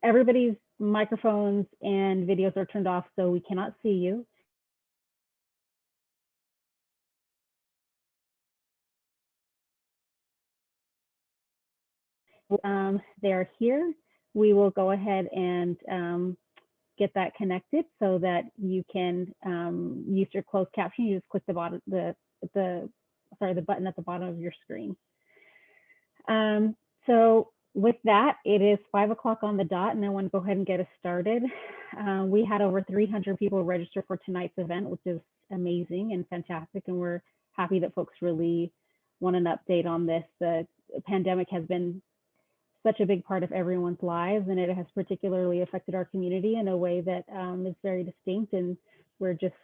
everybody's microphones and videos are turned off, so we cannot see you. They are here. We will go ahead and get that connected so that you can use your closed caption. You just click the bottom, the button at the bottom of your screen. So with that, it is 5 o'clock on the dot, and I want to go ahead and get us started. We had over 300 people register for tonight's event, which is amazing and fantastic, and we're happy that folks really want an update on this. The pandemic has been such a big part of everyone's lives, and it has particularly affected our community in a way that is very distinct, and we're just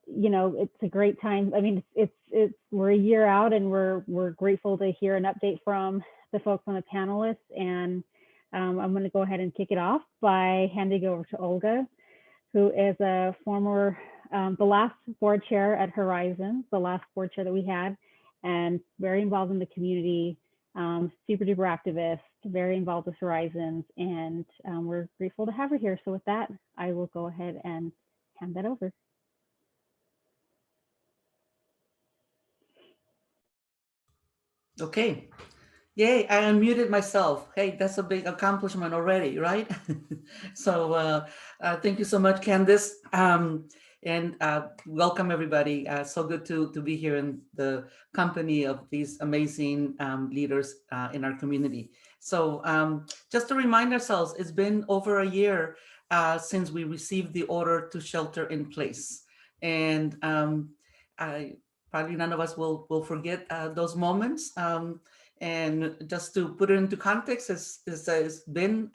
you know, it's a great time. I mean, we're a year out, and we're grateful to hear an update from the folks on the panelists. And I'm going to go ahead and kick it off by handing over to Olga, who is a former, the last board chair at Horizon, the last board chair that we had, and very involved in the community, super duper activist, very involved with Horizons, and we're grateful to have her here. So with that, I will go ahead and hand that over. Okay. Yay, I unmuted myself. Hey, that's a big accomplishment already, right? So thank you so much, Candice. And welcome everybody. So good to be here in the company of these amazing leaders in our community. So just to remind ourselves, it's been over a year since we received the order to shelter in place. And probably none of us will forget those moments. And just to put it into context, it's been,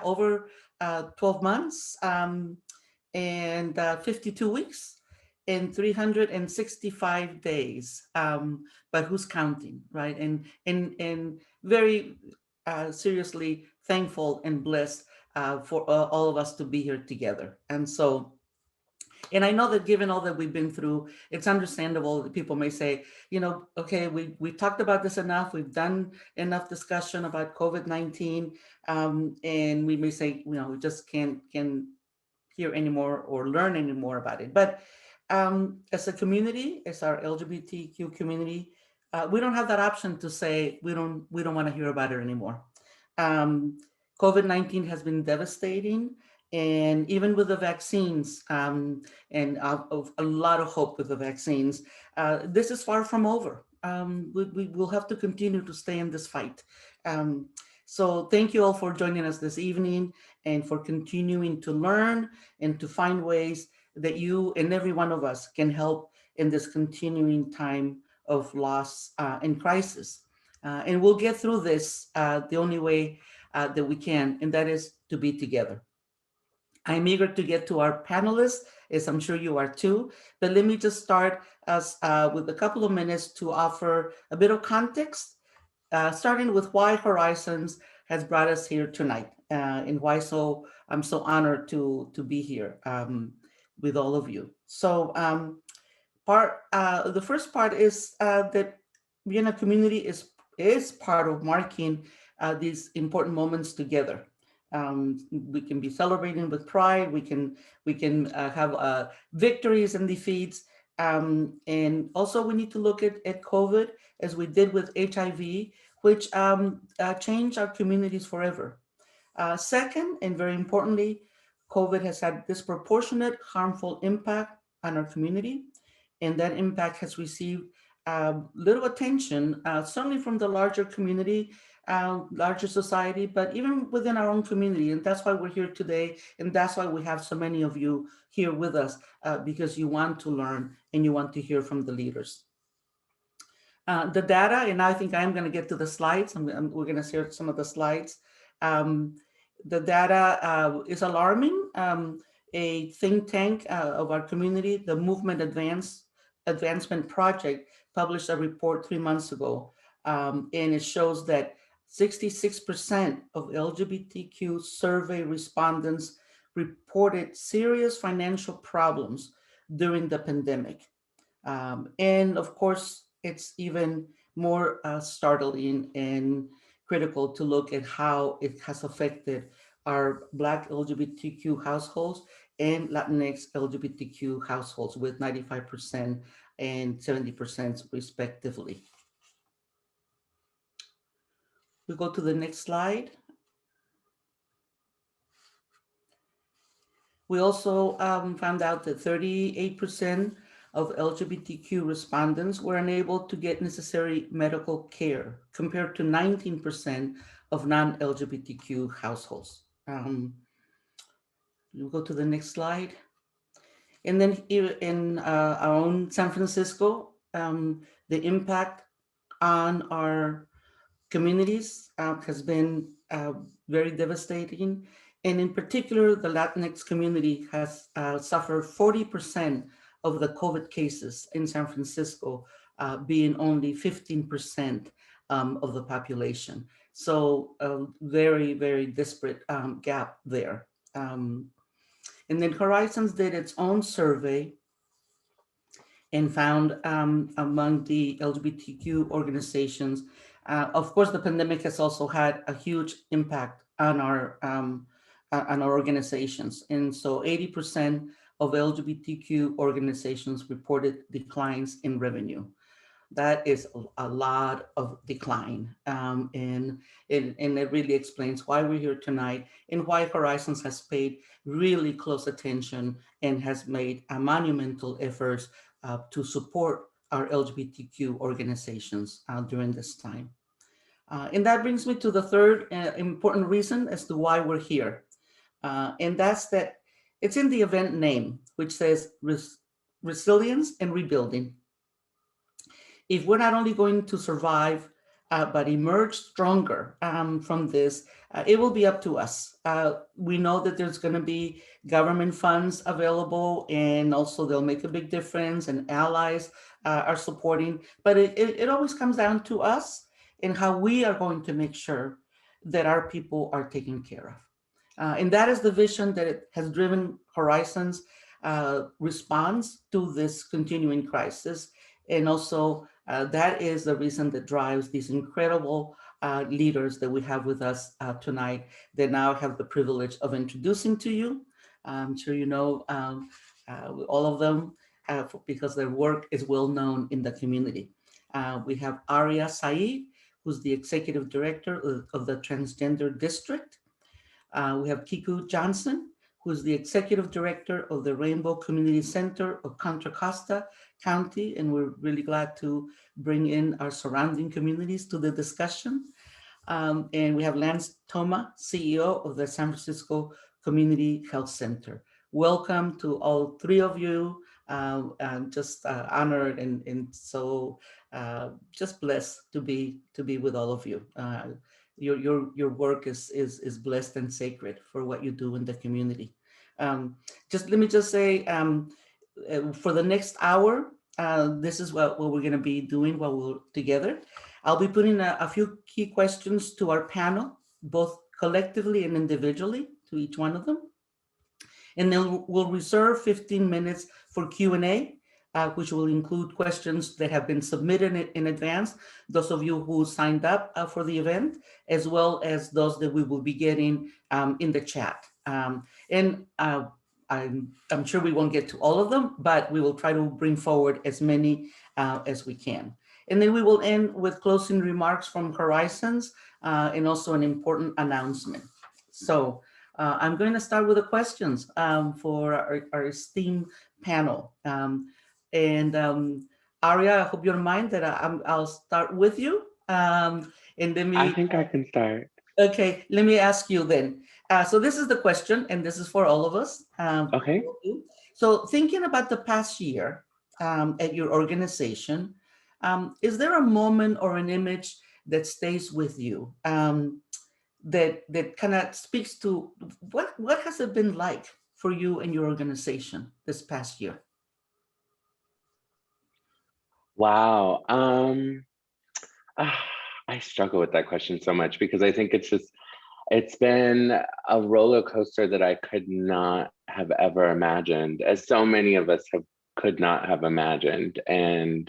over 12 months and 52 weeks and 365 days. But who's counting, right? And very seriously thankful and blessed for all of us to be here together. And so, and I know that given all that we've been through, it's understandable that people may say, you know, okay, we talked about this enough. We've done enough discussion about COVID-19. And we may say, you know, we just can't hear anymore or learn any more about it. But as a community, as our LGBTQ community, we don't have that option to say we don't want to hear about it anymore. COVID-19 has been devastating. And even with the vaccines, and of a lot of hope with the vaccines, this is far from over. We will have to continue to stay in this fight. So thank you all for joining us this evening and for continuing to learn and to find ways that you and every one of us can help in this continuing time of loss and crisis. And we'll get through this the only way that we can, and that is to be together. I'm eager to get to our panelists, as I'm sure you are too, but let me just start us with a couple of minutes to offer a bit of context, starting with why Horizons has brought us here tonight, and why I'm so honored to be here with all of you. So the first part is that being a community is part of marking these important moments together. We can be celebrating with pride. We can have victories and defeats, and also we need to look at COVID as we did with HIV, which changed our communities forever. Second, and very importantly, COVID has had disproportionate harmful impact on our community, and that impact has received little attention, certainly from the larger community, larger society, but even within our own community. And that's why we're here today. And that's why we have so many of you here with us, because you want to learn and you want to hear from the leaders. The data, and I think I'm going to get to the slides. We're going to share some of the slides. The data is alarming. A think tank of our community, the Movement Advancement Project, published a report 3 months ago, and it shows that 66% of LGBTQ survey respondents reported serious financial problems during the pandemic. And of course, it's even more startling and critical to look at how it has affected our Black LGBTQ households and Latinx LGBTQ households with 95% and 70% respectively. We go to the next slide. We also found out that 38% of LGBTQ respondents were unable to get necessary medical care, compared to 19% of non-LGBTQ households. We'll go to the next slide. And then here in our own San Francisco, the impact on our communities has been very devastating. And in particular, the Latinx community has suffered 40% of the COVID cases in San Francisco, being only 15% of the population. So a very, very disparate gap there. And then Horizons did its own survey and found among the LGBTQ organizations, of course, the pandemic has also had a huge impact on our organizations. And so 80% of LGBTQ organizations reported declines in revenue. That is a lot of decline. And it really explains why we're here tonight and why Horizons has paid really close attention and has made a monumental efforts to support our LGBTQ organizations during this time. And that brings me to the third important reason as to why we're here. And that's that it's in the event name, which says resilience and rebuilding. If we're not only going to survive, but emerge stronger from this, it will be up to us. We know that there's going to be government funds available, and also they'll make a big difference, and allies are supporting, but it always comes down to us and how we are going to make sure that our people are taken care of. And that is the vision that it has driven Horizons response to this continuing crisis. And also that is the reason that drives these incredible leaders that we have with us tonight that now have the privilege of introducing to you. I'm sure you know all of them because their work is well known in the community. We have Aria Saeed, who's the Executive Director of the Transgender District. We have Kiku Johnson, who's the Executive Director of the Rainbow Community Center of Contra Costa County, and we're really glad to bring in our surrounding communities to the discussion. And we have Lance Thoma, CEO of the San Francisco Community Health Center. Welcome to all three of you. I'm just honored and so just blessed to be with all of you. Your work is blessed and sacred for what you do in the community. Let me just say, for the next hour, this is what we're going to be doing while we're together. I'll be putting a few key questions to our panel, both collectively and individually, to each one of them. And then we'll reserve 15 minutes for Q&A, which will include questions that have been submitted in advance, those of you who signed up for the event, as well as those that we will be getting in the chat. And I'm sure we won't get to all of them, but we will try to bring forward as many as we can. And then we will end with closing remarks from Horizons and also an important announcement. So I'm going to start with the questions for our esteemed panel. And Aria, I hope you don't mind that I'll start with you. And let me. I think I can start. Okay, let me ask you then. So this is the question, and this is for all of us. Okay. So thinking about the past year at your organization, is there a moment or an image that stays with you that kind of speaks to what has it been like for you and your organization this past year? Wow. I struggle with that question so much because I think it's been a roller coaster that I could not have ever imagined, as so many of us could not have imagined. And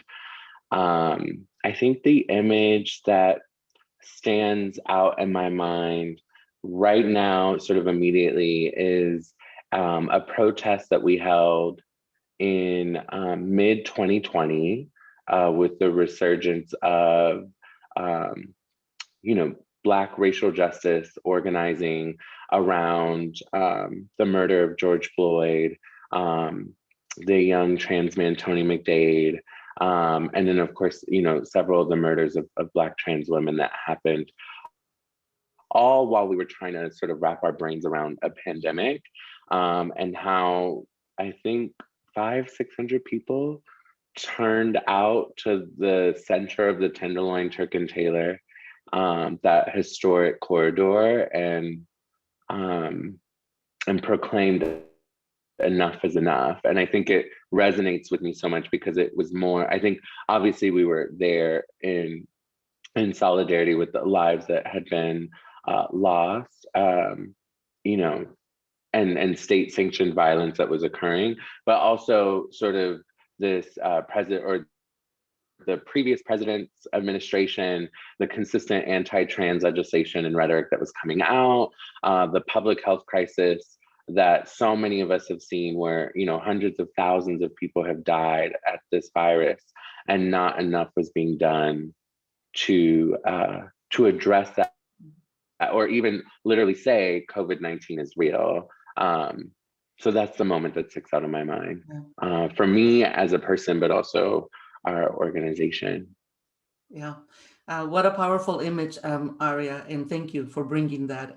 I think the image that stands out in my mind right now, sort of immediately, is a protest that we held in mid 2020 with the resurgence of, Black racial justice organizing around the murder of George Floyd, the young trans man Tony McDade, and then of course, several of the murders of Black trans women that happened, all while we were trying to sort of wrap our brains around a pandemic, and how I think 600 people turned out to the center of the Tenderloin Turk and Taylor, that historic corridor, and proclaimed enough is enough. And I think it resonates with me so much because it was more, I think obviously we were there in solidarity with the lives that had been lost, and state sanctioned violence that was occurring, but also sort of this president or the previous president's administration, the consistent anti-trans legislation and rhetoric that was coming out, the public health crisis that so many of us have seen, where hundreds of thousands of people have died at this virus, and not enough was being done to address that, or even literally say COVID-19 is real. So that's the moment that sticks out of my mind, for me as a person, but also our organization. Yeah. What a powerful image, Aria, and thank you for bringing that.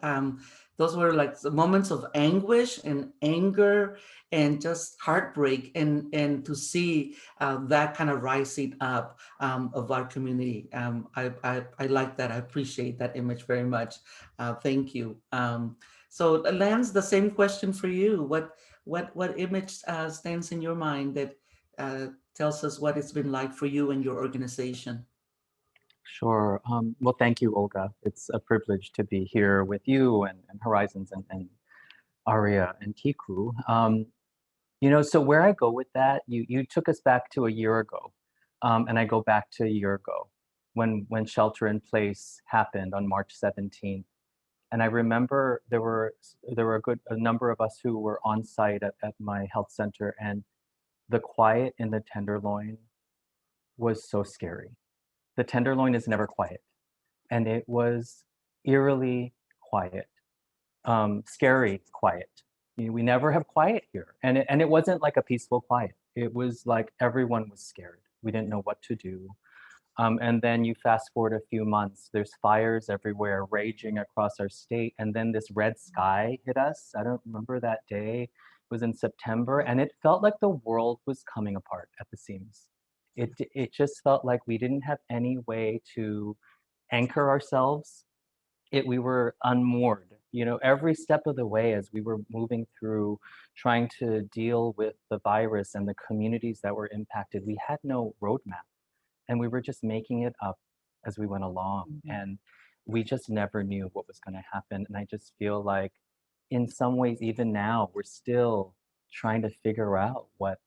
Those were like the moments of anguish and anger and just heartbreak, and to see that kind of rising up of our community. I like that. I appreciate that image very much. Thank you. So Lance, the same question for you. What image stands in your mind that tells us what it's been like for you and your organization? Sure. Well, thank you, Olga. It's a privilege to be here with you and Horizons and Aria and Kiku. So where I go with that, you took us back to a year ago, and I go back to a year ago when shelter in place happened on March 17th. And I remember there were a number of us who were on site at my health center, and the quiet in the Tenderloin was so scary. The Tenderloin is never quiet, and it was eerily quiet, scary quiet. We never have quiet here, and it wasn't like a peaceful quiet. It was like everyone was scared. We didn't know what to do. And then you fast forward a few months, there's fires everywhere raging across our state, and then this red sky hit us. I don't remember that day. It was in September, and it felt like the world was coming apart at the seams. It just felt like we didn't have any way to anchor ourselves. We were unmoored, every step of the way as we were moving through trying to deal with the virus and the communities that were impacted. We had no roadmap, and we were just making it up as we went along. And we just never knew what was going to happen. And I just feel like in some ways, even now, we're still trying to figure out what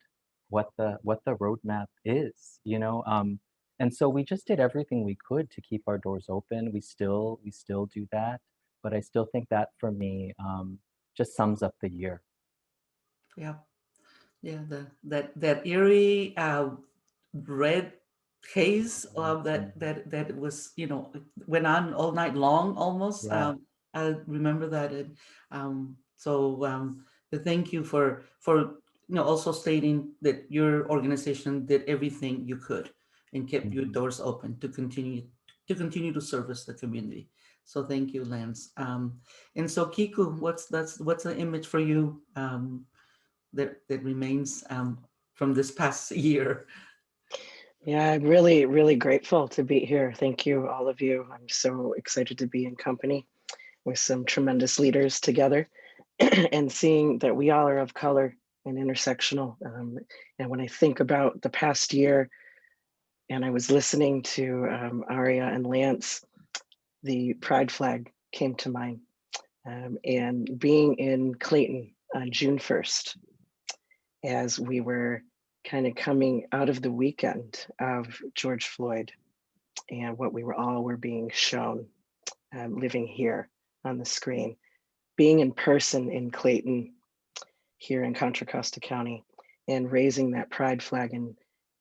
the roadmap is, and so we just did everything we could to keep our doors open. We still do that, but I still think that for me just sums up the year. Yeah, yeah, that eerie red haze that was, went on all night long almost. Yeah. I remember that. Thank you for also stating that your organization did everything you could and kept your doors open to continue to service the community. So thank you, Lance. And so Kiku, what's the image for you that remains from this past year? Yeah, I'm really, really grateful to be here. Thank you, all of you. I'm so excited to be in company with some tremendous leaders together and seeing that we all are of color and intersectional. And when I think about the past year, and I was listening to Aria and Lance, the pride flag came to mind. And being in Clayton on June 1st, as we were kind of coming out of the weekend of George Floyd, and what we were being shown, living here on the screen, being in person in Clayton, here in Contra Costa County, and raising that pride flag and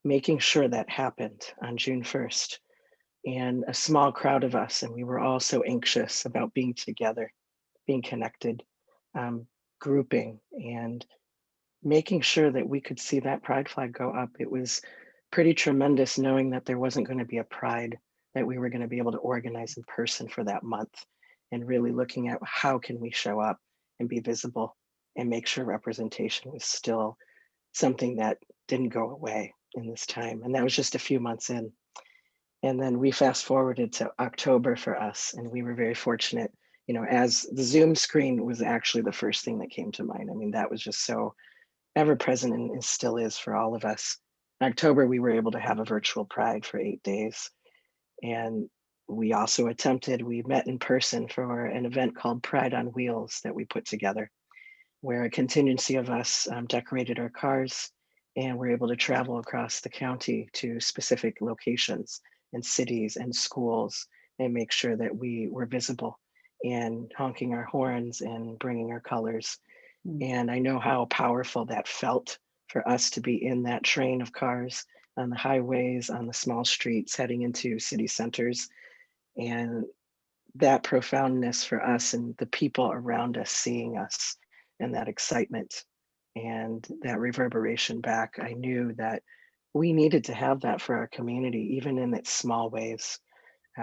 making sure that happened on June 1st. And a small crowd of us, and we were all so anxious about being together, being connected, grouping, and making sure that we could see that pride flag go up. It was pretty tremendous knowing that there wasn't going to be a pride that we were going to be able to organize in person for that month, and really looking at how can we show up and be visible and make sure representation was still something that didn't go away in this time. And that was just a few months in. And then we fast forwarded to October for us, and we were very fortunate, you know, as the Zoom screen was actually the first thing that came to mind. I mean, that was just so ever present and still is for all of us. In October, we were able to have a virtual Pride for 8 days. And we also we met in person for an event called Pride on Wheels that we put together, where a contingency of us decorated our cars and were able to travel across the county to specific locations and cities and schools and make sure that we were visible and honking our horns and bringing our colors. And I know how powerful that felt for us to be in that train of cars on the highways, on the small streets heading into city centers. And that profoundness for us and the people around us seeing us, and that excitement and that reverberation back, I knew that we needed to have that for our community, even in its small ways,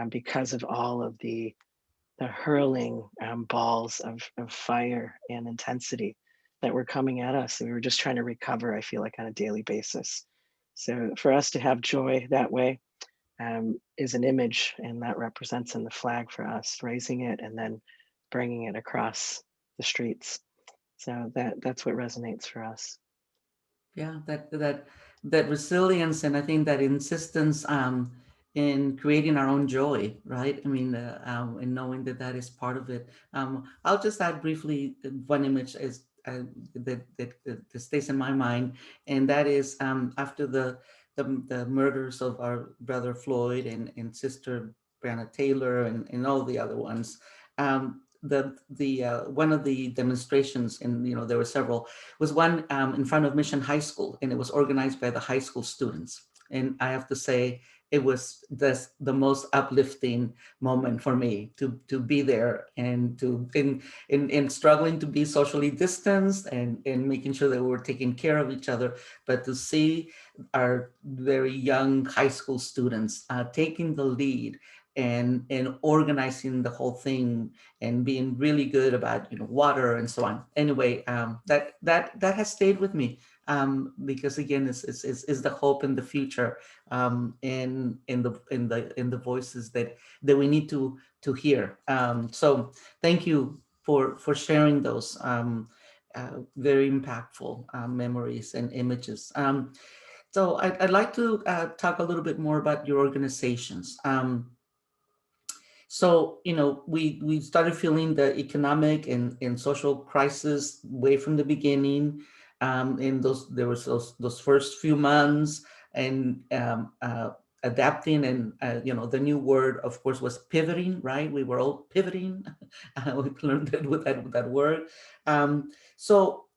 because of all of the hurling balls of fire and intensity that were coming at us. And we were just trying to recover, I feel like, on a daily basis. So for us to have joy that way is an image, and that represents in the flag for us, raising it and then bringing it across the streets. So that's what resonates for us. Yeah, that resilience, and I think that insistence in creating our own joy, right? I mean, and knowing that that is part of it. I'll just add briefly one image is that stays in my mind, and that is after the murders of our brother Floyd and sister Breonna Taylor and all the other ones. The one of the demonstrations, and there were several, was one in front of Mission High School, and it was organized by the high school students. And I have to say, it was the most uplifting moment for me to be there and to in struggling to be socially distanced and making sure that we were taking care of each other, but to see our very young high school students taking the lead and organizing the whole thing and being really good about water and so on. Anyway, that has stayed with me because again, is the hope in the future, in the voices that we need to hear. So thank you for sharing those very impactful memories and images. So I'd like to talk a little bit more about your organizations. So, we started feeling the economic and social crisis way from the beginning. In there was those first few months, and adapting, and the new word, of course, was pivoting. Right, we were all pivoting. We learned that with that word. So,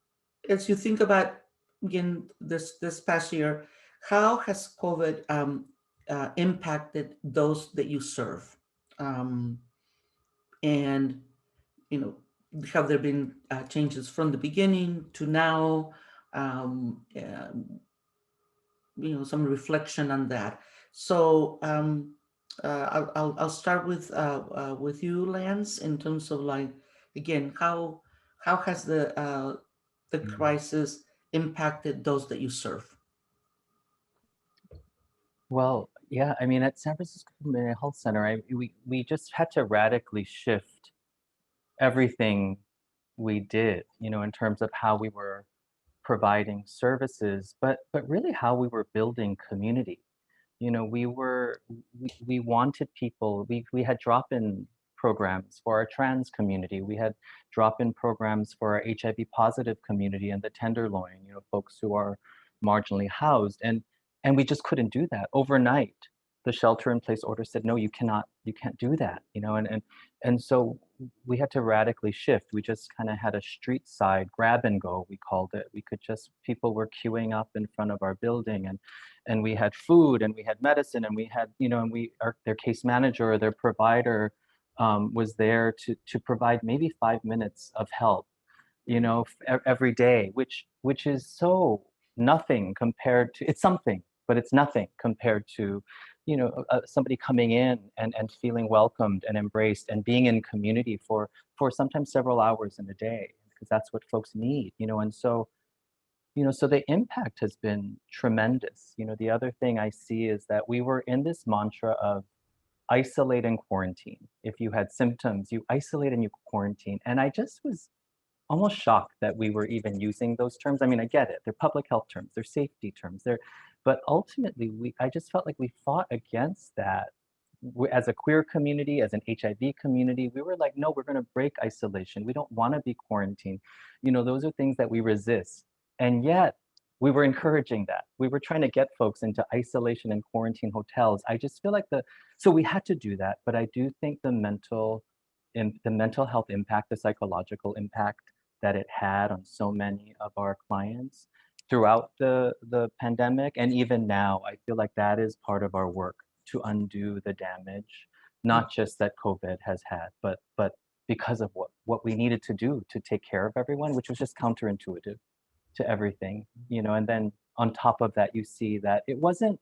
as you think about again this past year, how has COVID impacted those that you serve? Um, and you know have there been changes from the beginning to now? Some reflection on that. So I'll start with you, Lance, in terms of, like, again, how has the crisis impacted those that you serve? Well, yeah, I mean, at San Francisco Community Health Center, we just had to radically shift everything we did, in terms of how we were providing services, but really how we were building community. We wanted people. We had drop-in programs for our trans community. We had drop-in programs for our HIV positive community and the Tenderloin, folks who are marginally housed, and we just couldn't do that overnight. the shelter-in-place order said, no, you can't do that, you know, and so we had to radically shift. We just kind of had a street side grab and go, we called it. We could just, people were queuing up in front of our building, and we had food and we had medicine and we had, you know, and their case manager or their provider was there to provide maybe 5 minutes of help, you know, every day, which is so nothing compared to, it's something, but it's nothing compared to, you know, somebody coming in and feeling welcomed and embraced and being in community for sometimes several hours in a day, because that's what folks need, you know. And so, you know, so the impact has been tremendous. You know, the other thing I see is that we were in this mantra of isolate and quarantine. If you had symptoms, you isolate and you quarantine. And I just was almost shocked that we were even using those terms. I mean, I get it. They're public health terms, they're safety terms. But ultimately, I just felt like we fought against that. As a queer community, as an HIV community, we were like, no, we're going to break isolation. We don't want to be quarantined. You know, those are things that we resist. And yet, we were encouraging that. We were trying to get folks into isolation and quarantine hotels. I just feel like so we had to do that. But I do think the mental health impact, the psychological impact that it had on so many of our clients throughout the pandemic, and even now, I feel like that is part of our work, to undo the damage, not just that COVID has had, but because of what we needed to do to take care of everyone, which was just counterintuitive to everything, you know. And then on top of that, you see that it wasn't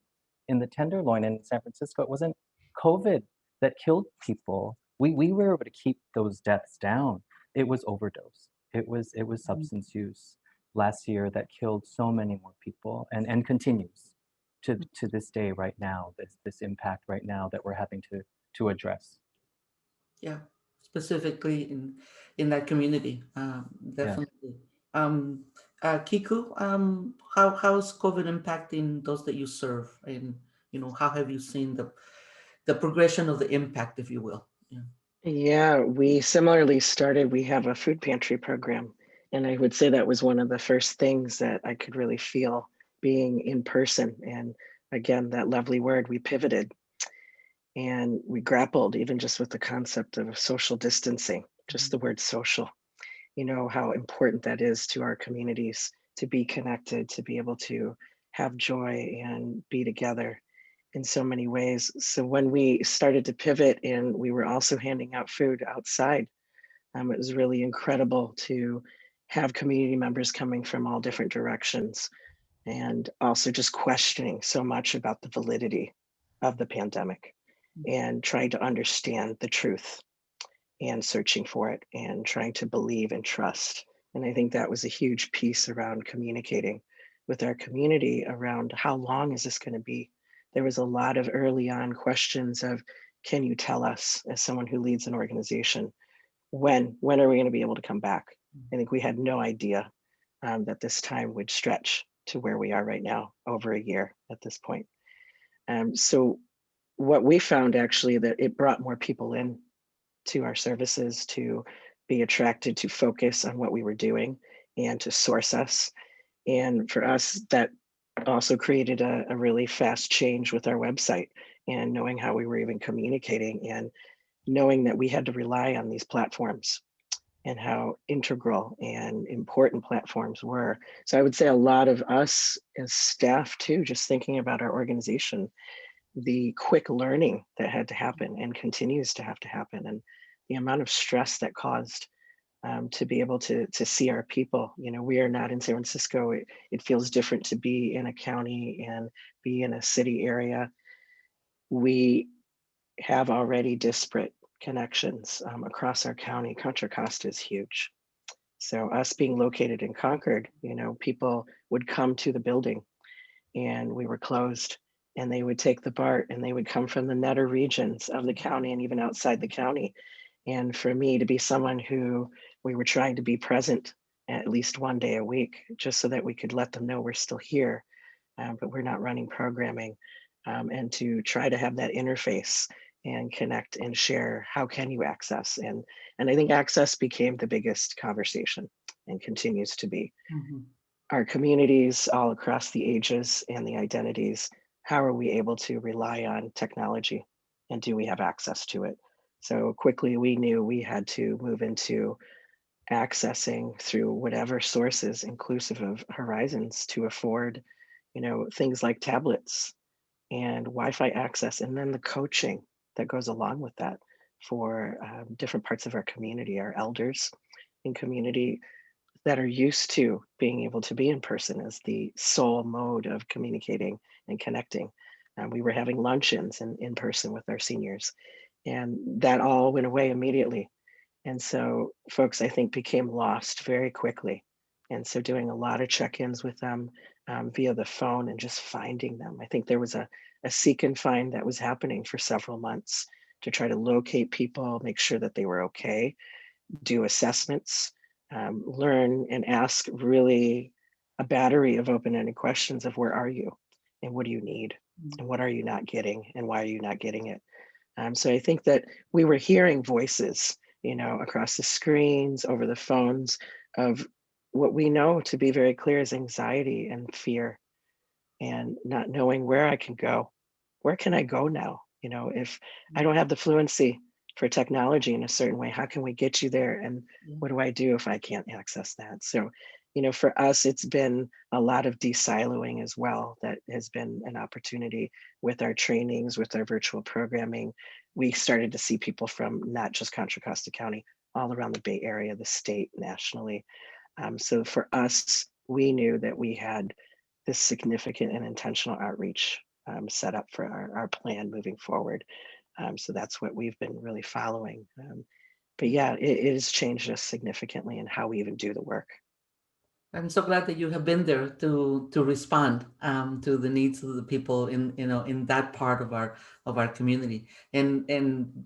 in the Tenderloin in San Francisco, it wasn't COVID that killed people. We were able to keep those deaths down. It was overdose. It was substance use last year that killed so many more people, and continues to this day right now, this impact right now that we're having to address. Yeah, specifically in that community, definitely. Kiku, how's COVID impacting those that you serve, and you know, how have you seen the progression of the impact, if you will? Yeah. Yeah, we similarly started, we have a food pantry program. And I would say that was one of the first things that I could really feel being in person. And again, that lovely word, we pivoted and we grappled even just with the concept of social distancing, just the word social, you know, how important that is to our communities to be connected, to be able to have joy and be together in so many ways. So when we started to pivot and we were also handing out food outside, it was really incredible to have community members coming from all different directions, and also just questioning so much about the validity of the pandemic and trying to understand the truth and searching for it and trying to believe and trust. And I think that was a huge piece around communicating with our community around how long is this going to be? There was a lot of early on questions of, can you tell us, as someone who leads an organization, when are we going to be able to come back? I think we had no idea that this time would stretch to where we are right now, over a year at this point. So what we found actually, that it brought more people in to our services to be attracted to focus on what we were doing and to source us. And for us, that also created a really fast change with our website, and knowing how we were even communicating, and knowing that we had to rely on these platforms and how integral and important platforms were. So I would say a lot of us as staff too, just thinking about our organization, the quick learning that had to happen and continues to have to happen, and the amount of stress that caused to be able to see our people. You know, we are not in San Francisco. It feels different to be in a county and be in a city area. We have already disparate connections across our county. Contra Costa is huge. So us being located in Concord, you know, people would come to the building and we were closed, and they would take the BART and they would come from the netter regions of the county and even outside the county. And for me to be someone who we were trying to be present at least one day a week, just so that we could let them know we're still here, but we're not running programming, and to try to have that interface and connect and share, how can you access? And I think access became the biggest conversation and continues to be. Mm-hmm. Our communities all across the ages and the identities how are we able to rely on technology, and do we have access to it? So quickly we knew we had to move into accessing through whatever sources, inclusive of Horizons, to afford, things like tablets and Wi-Fi access, and then the coaching that goes along with that for different parts of our community, our elders in community that are used to being able to be in person as the sole mode of communicating and connecting. We were having luncheons in person with our seniors, and that all went away immediately. And so folks, I think, became lost very quickly. And so doing a lot of check-ins with them via the phone and just finding them. I think there was a seek and find that was happening for several months to try to locate people, make sure that they were okay, do assessments, learn and ask really a battery of open-ended questions of where are you and what do you need and what are you not getting and why are you not getting it? So I think that we were hearing voices, across the screens, over the phones, of what we know to be very clear is anxiety and fear and not knowing where I can go. Where can I go now? If I don't have the fluency for technology in a certain way, how can we get you there? And what do I do if I can't access that? So, for us, it's been a lot of de-siloing as well. That has been an opportunity with our trainings, with our virtual programming. We started to see people from not just Contra Costa County, all around the Bay Area, the state, nationally. So for us, we knew that we had this significant and intentional outreach set up for our plan moving forward. So that's what we've been really following. But yeah, it has changed us significantly in how we even do the work. I'm so glad that you have been there to respond to the needs of the people in that part of our community, and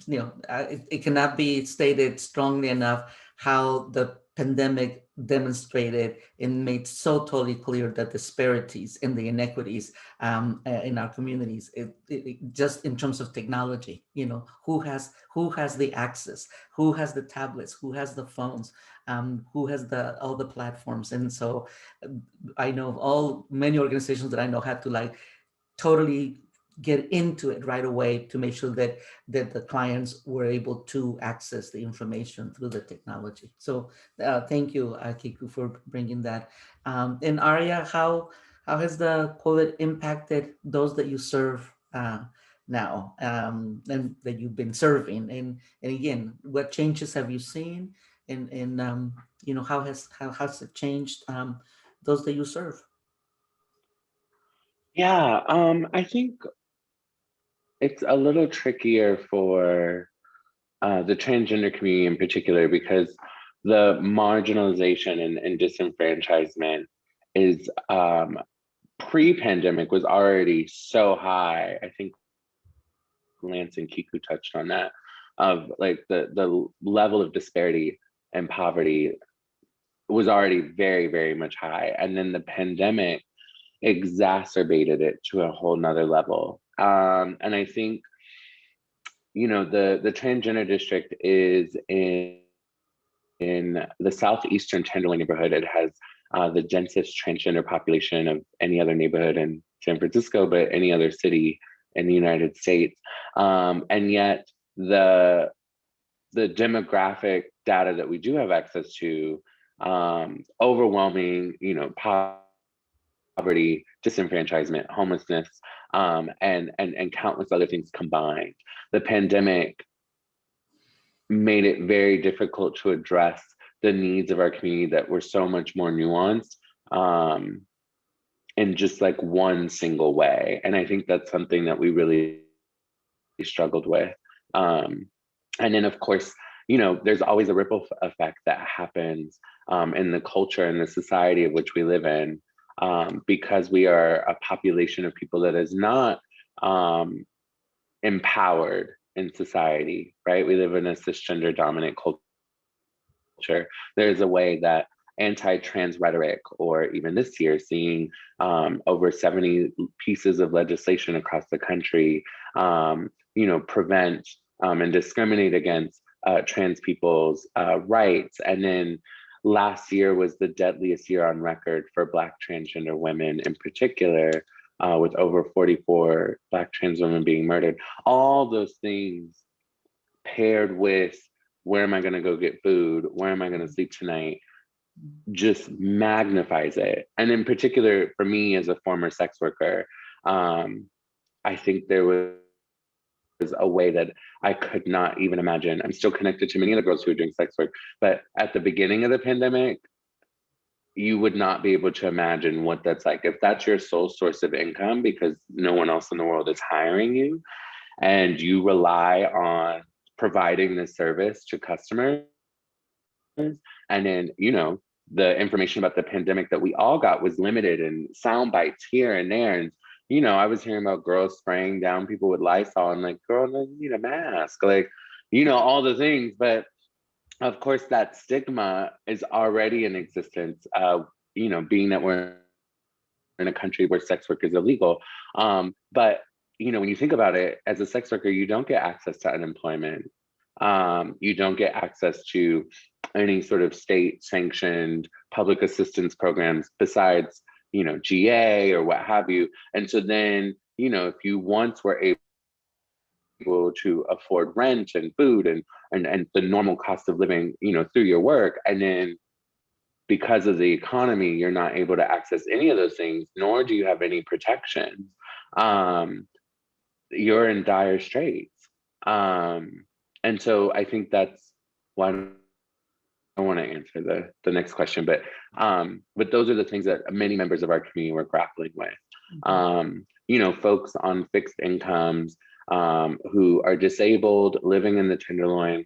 it cannot be stated strongly enough how the pandemic demonstrated and made so totally clear the disparities and the inequities in our communities. Just in terms of technology, who has the access, who has the tablets, who has the phones, who has all the platforms. And so I know of many organizations that I know had to totally get into it right away to make sure that the clients were able to access the information through the technology. So thank you, Kiku, for bringing that. And Arya, how has the COVID impacted those that you serve now, and that you've been serving? And again, what changes have you seen? And how has it changed those that you serve? Yeah, I think it's a little trickier for the transgender community in particular, because the marginalization and disenfranchisement is pre-pandemic was already so high. I think Lance and Kiku touched on that, of the level of disparity and poverty was already very, very much high. And then the pandemic exacerbated it to a whole nother level. And I think, the transgender district is in the southeastern Tenderloin neighborhood. It has the densest transgender population of any other neighborhood in San Francisco, but any other city in the United States. And yet the demographic data that we do have access to, overwhelming, poverty, disenfranchisement, homelessness, and countless other things combined. The pandemic made it very difficult to address the needs of our community that were so much more nuanced, in just one single way. And I think that's something that we really struggled with. And then, of course, there's always a ripple effect that happens in the culture and the society of which we live in, because we are a population of people that is not empowered in society, right? We live in a cisgender dominant culture. There's a way that anti-trans rhetoric, or even this year, seeing over 70 pieces of legislation across the country, prevent and discriminate against trans people's rights. And then last year was the deadliest year on record for Black transgender women in particular, with over 44 Black trans women being murdered. All those things paired with where am I going to go get food? Where am I going to sleep tonight? Just magnifies it. And in particular, for me as a former sex worker, I think there was a way that I could not even imagine. I'm still connected to many of the girls who are doing sex work, but at the beginning of the pandemic, you would not be able to imagine what that's like. If that's your sole source of income because no one else in the world is hiring you, and you rely on providing this service to customers, and then, the information about the pandemic that we all got was limited and sound bites here and there. And, I was hearing about girls spraying down people with Lysol and like, girl, no, you need a mask, like, all the things. But of course, that stigma is already in existence, being that we're in a country where sex work is illegal. But, when you think about it, as a sex worker, you don't get access to unemployment. You don't get access to any sort of state sanctioned public assistance programs besides, GA or what have you. And so then, if you once were able to afford rent and food and the normal cost of living, through your work, and then because of the economy, you're not able to access any of those things, nor do you have any protections. You're in dire straits. And so I think that's why I want to answer the next question, but those are the things that many members of our community were grappling with. Folks on fixed incomes, who are disabled, living in the Tenderloin.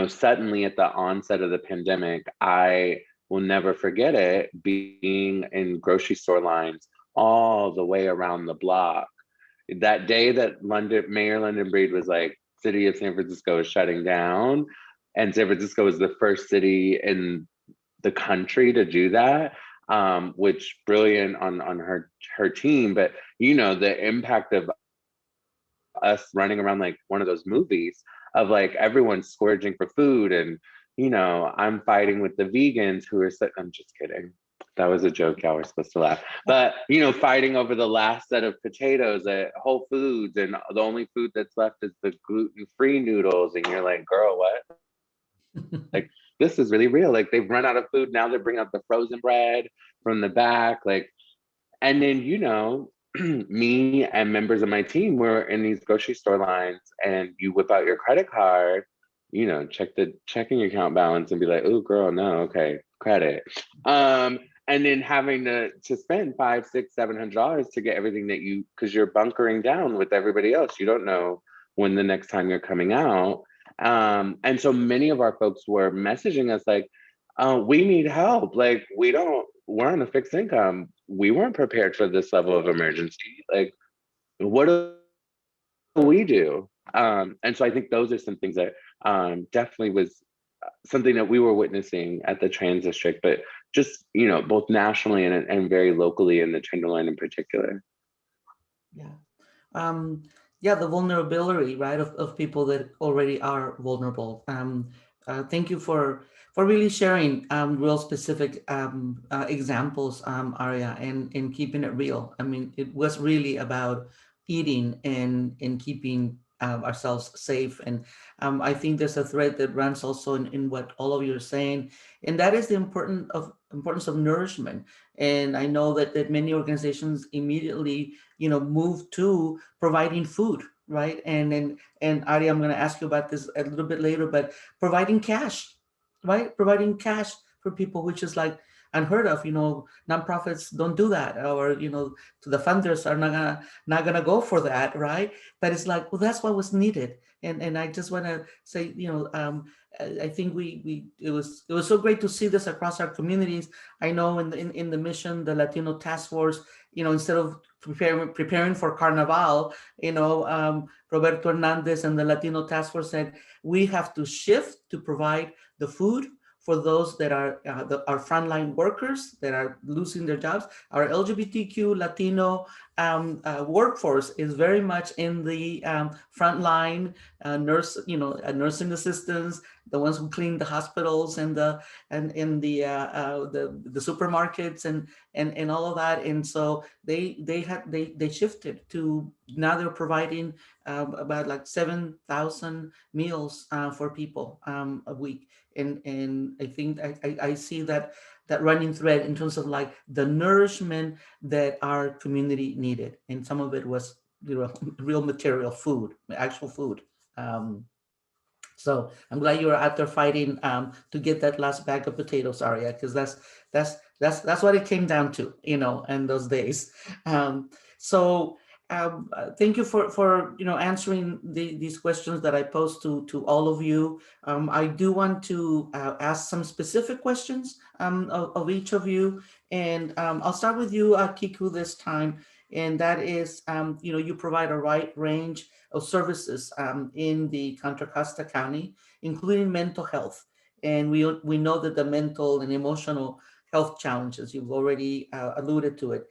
Suddenly at the onset of the pandemic, I will never forget it, being in grocery store lines all the way around the block. That day that Mayor London Breed was like, city of San Francisco is shutting down, and San Francisco was the first city in the country to do that, which brilliant on her team. But the impact of us running around like one of those movies of like everyone scourging for food, and I'm fighting with the vegans who are I'm just kidding. That was a joke. Y'all were supposed to laugh. But, fighting over the last set of potatoes at Whole Foods, and the only food that's left is the gluten-free noodles. And you're like, girl, what? Like, this is really real. Like, they've run out of food. Now they're bringing out the frozen bread from the back. Like, and then, me and members of my team were in these grocery store lines, and you whip out your credit card, check the checking account balance and be like, oh, girl, no, okay, credit. And then having to spend $500, $600, $700 to get everything that because you're bunkering down with everybody else. You don't know when the next time you're coming out. And so many of our folks were messaging us like, we need help. Like, we're on a fixed income. We weren't prepared for this level of emergency. Like, what do we do? And so I think those are some things that definitely was something that we were witnessing at the Trans District, but just, both nationally and very locally in the Tenderloin in particular. Yeah. The vulnerability, right, of people that already are vulnerable. Thank you for really sharing real specific examples, Aria, and keeping it real. I mean, it was really about eating and keeping ourselves safe. And I think there's a thread that runs also in what all of you are saying, and that is the importance of nourishment. And I know that many organizations immediately, move to providing food, right? And Ari, I'm going to ask you about this a little bit later, but providing cash, right? Providing cash for people, which is like unheard of. Nonprofits don't do that, or the funders are not gonna go for that, right? But it's like, well, that's what was needed. And I just want to say, I think it was so great to see this across our communities. I know in the mission, the Latino Task Force, instead of preparing for Carnival, Roberto Hernandez and the Latino Task Force said, we have to shift to provide the food for those that are our frontline workers that are losing their jobs. Our LGBTQ Latino workforce is very much in the frontline, nursing assistants, the ones who clean the hospitals and in the supermarkets and all of that. And so they shifted to, now they're providing about like 7,000 meals for people a week. And I think I see that running thread in terms of like the nourishment that our community needed, and some of it was, you know, real material food, actual food. So I'm glad you were out there fighting to get that last bag of potatoes, Aria, because that's what it came down to, you know, in those days. So thank you for you know, answering these questions that I posed to all of you. I do want to ask some specific questions of each of you, and I'll start with you, Kiku, this time. And that is, you know, you provide a wide range of services in the Contra Costa County, including mental health. And we know that the mental and emotional health challenges, you've already alluded to it.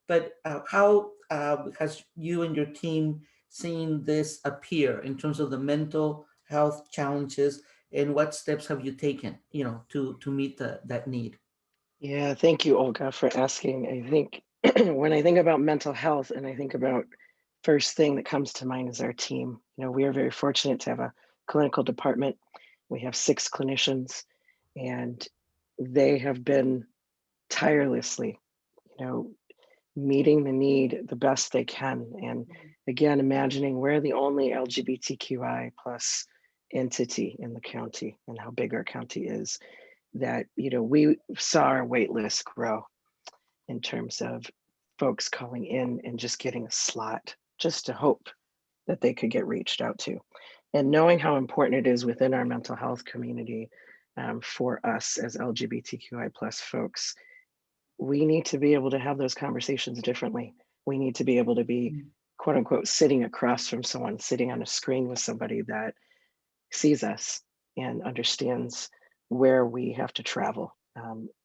But how has you and your team seen this appear in terms of the mental health challenges, and what steps have you taken, you know, to meet that need? Yeah, thank you, Olga, for asking. I think when I think about mental health, and I think about, first thing that comes to mind is our team. You know, we are very fortunate to have a clinical department. We have 6 clinicians, and they have been tirelessly, you know, meeting the need the best they can. And again, imagining we're the only LGBTQI plus entity in the county, and how big our county is, that, you know, we saw our wait list grow in terms of folks calling in and just getting a slot just to hope that they could get reached out to. And knowing how important it is within our mental health community, for us as LGBTQI plus folks, we need to be able to have those conversations differently. We need to be able to be, quote unquote, sitting across from someone, sitting on a screen with somebody that sees us and understands where we have to travel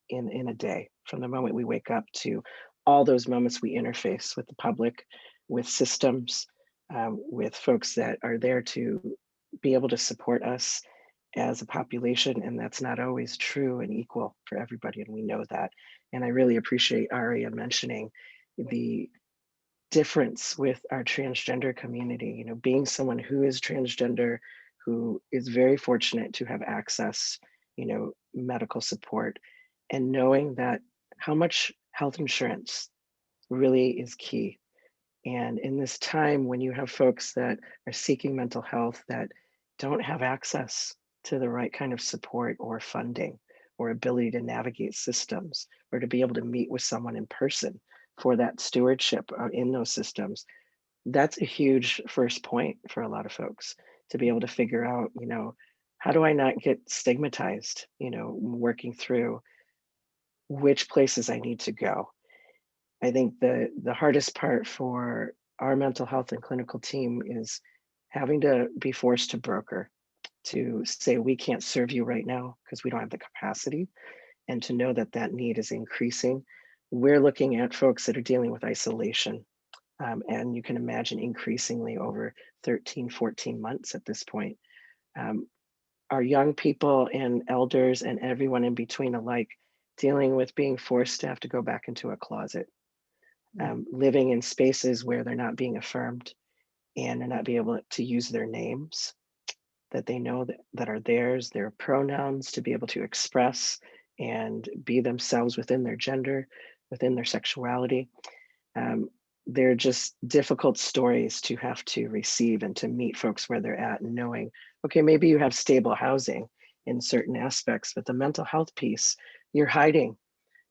in a day, from the moment we wake up to all those moments we interface with the public, with systems, with folks that are there to be able to support us as a population. And that's not always true and equal for everybody, and we know that. And I really appreciate Aria mentioning the difference with our transgender community. You know, being someone who is transgender, who is very fortunate to have access, you know, medical support, and knowing that how much health insurance really is key. And in this time when you have folks that are seeking mental health that don't have access to the right kind of support or funding or ability to navigate systems, or to be able to meet with someone in person for that stewardship in those systems, that's a huge first point for a lot of folks, to be able to figure out, you know, how do I not get stigmatized, you know, working through which places I need to go. I think the hardest part for our mental health and clinical team is having to be forced to broker, to say we can't serve you right now because we don't have the capacity, and to know that that need is increasing. We're looking at folks that are dealing with isolation, and you can imagine increasingly over 13, 14 months at this point. Our young people and elders and everyone in between alike dealing with being forced to have to go back into a closet, living in spaces where they're not being affirmed and they're not being able to use their names that they know that are theirs, their pronouns, to be able to express and be themselves within their gender, within their sexuality. They're just difficult stories to have to receive, and to meet folks where they're at, and knowing, okay, maybe you have stable housing in certain aspects, but the mental health piece, you're hiding.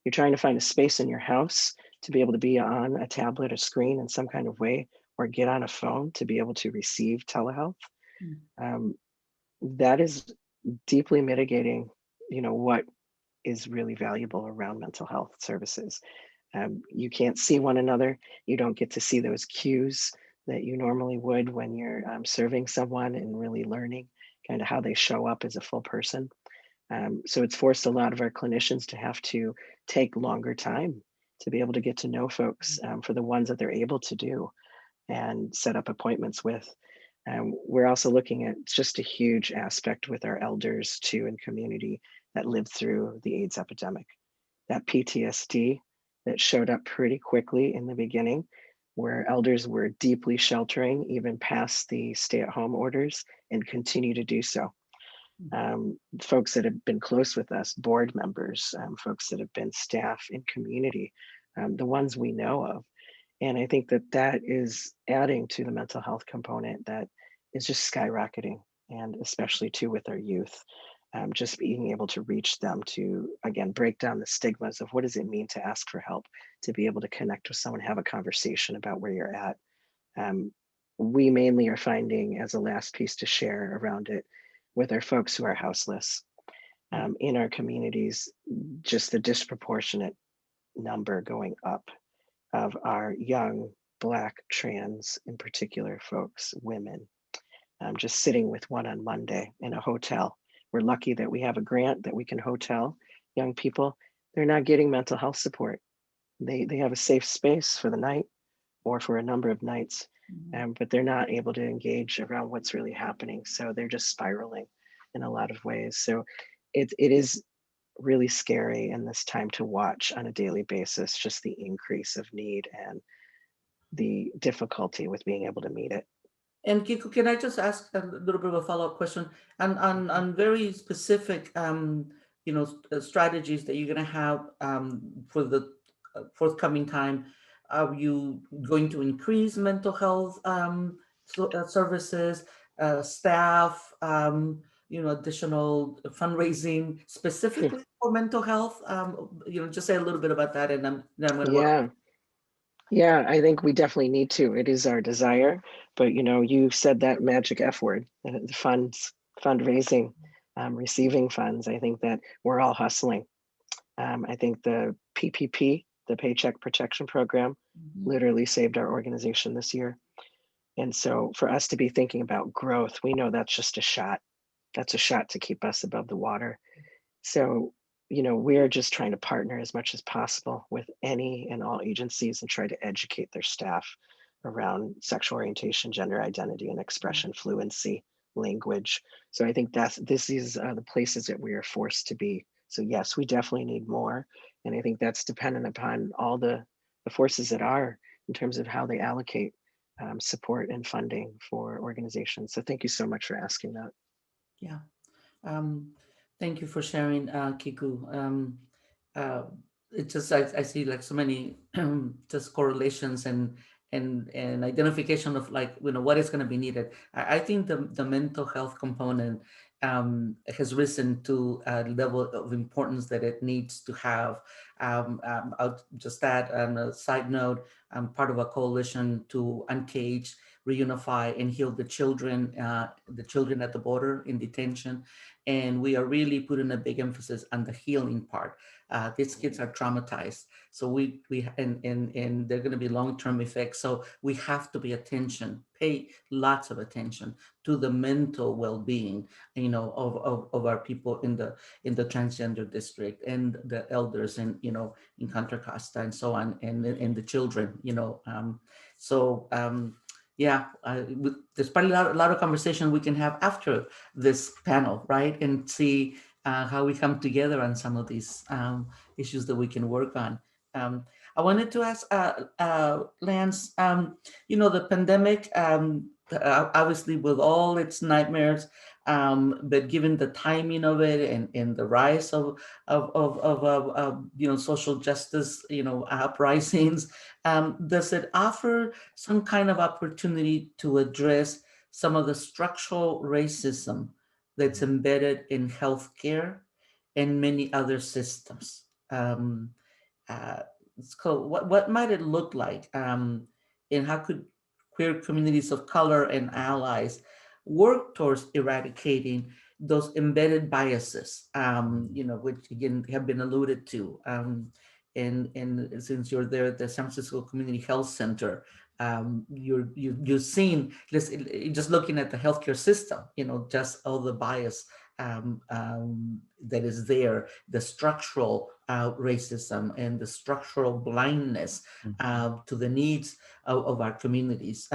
You're trying to find a space in your house to be able to be on a tablet, a screen in some kind of way, or get on a phone to be able to receive telehealth. That is deeply mitigating, you know, what is really valuable around mental health services. You can't see one another. You don't get to see those cues that you normally would when you're serving someone and really learning kind of how they show up as a full person. So it's forced a lot of our clinicians to have to take longer time to be able to get to know folks, for the ones that they're able to do and set up appointments with. We're also looking at just a huge aspect with our elders too in community that lived through the AIDS epidemic. That PTSD that showed up pretty quickly in the beginning, where elders were deeply sheltering even past the stay-at-home orders and continue to do so. Folks that have been close with us, board members, folks that have been staff in community, the ones we know of. And I think that that is adding to the mental health component that is just skyrocketing, and especially too with our youth, just being able to reach them to, again, break down the stigmas of what does it mean to ask for help, to be able to connect with someone, have a conversation about where you're at. We mainly are finding, as a last piece to share around it, with our folks who are houseless in our communities, just the disproportionate number going up of our young Black, trans, in particular folks, women, just sitting with one on Monday in a hotel. We're lucky that we have a grant that we can hotel young people. They're not getting mental health support. They have a safe space for the night or for a number of nights, but they're not able to engage around what's really happening. So they're just spiraling in a lot of ways. So it is really scary in this time to watch on a daily basis, just the increase of need and the difficulty with being able to meet it. And Kiko, can I just ask a little bit of a follow-up question on very specific, strategies that you're going to have for the forthcoming time? Are you going to increase mental health services, staff, additional fundraising specifically for mental health? Just say a little bit about that, and then I'm going to go. Yeah, I think we definitely need to. It is our desire, but you said that magic F word, the funds, fundraising, receiving funds. I think that we're all hustling. I think the PPP, the Paycheck Protection Program, literally saved our organization this year. And so for us to be thinking about growth, we know that's just a shot. That's a shot to keep us above the water. So, we're just trying to partner as much as possible with any and all agencies and try to educate their staff around sexual orientation, gender identity, and expression fluency, language. So I think this is the places that we are forced to be. So yes, we definitely need more. And I think that's dependent upon all the forces that are in terms of how they allocate support and funding for organizations. So thank you so much for asking that. Yeah. Thank you for sharing, Kiku. Uh, it just I see like so many just correlations and identification of like what is going to be needed. I think the mental health component has risen to a level of importance that it needs to have. I'll just add on a side note, I'm part of a coalition to uncage, reunify, and heal the children at the border in detention. And we are really putting a big emphasis on the healing part. These kids are traumatized, so we and they're going to be long-term effects. So we have to pay lots of attention to the mental well-being, of our people in the transgender district and the elders and in Contra Costa and so on, and the children. Yeah, there's probably a lot of conversation we can have after this panel, right? And see how we come together on some of these issues that we can work on. I wanted to ask Lance, the pandemic, obviously with all its nightmares, but given the timing of it and the rise of social justice, uprisings, does it offer some kind of opportunity to address some of the structural racism that's embedded in healthcare and many other systems? Uh, so what might it look like? And how could queer communities of color and allies work towards eradicating those embedded biases, which again have been alluded to. And since you're there at the San Francisco Community Health Center, you've seen just looking at the healthcare system, just all the bias that is there, the structural racism and the structural blindness to the needs of our communities.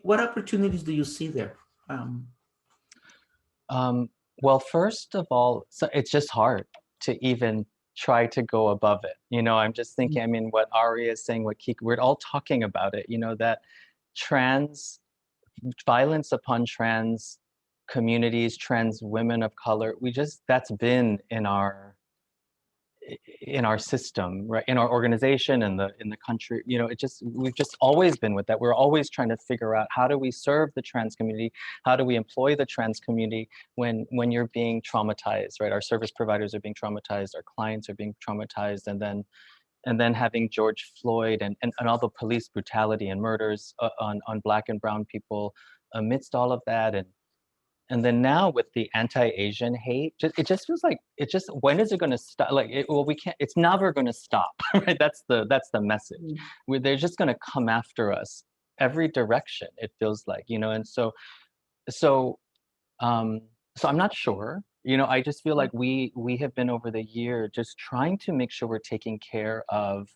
What opportunities do you see there? Well, first of all, so it's just hard to even try to go above it. I'm just thinking, I mean, what Ari is saying, what Kik, we're all talking about it, that violence upon trans communities, trans women of color, that's been in our system, right, in our organization, in the country. We've just always been with that. We're always trying to figure out, how do we serve the trans community, how do we employ the trans community when you're being traumatized, right? Our service providers are being traumatized, our clients are being traumatized, and then having George Floyd and all the police brutality and murders on Black and brown people amidst all of that. And then now with the anti-Asian hate, it just feels like when is it going to stop? We can't. It's never going to stop, right? That's the message. They're just going to come after us every direction. It feels like, and so I'm not sure. I just feel like we have been over the year just trying to make sure we're taking care of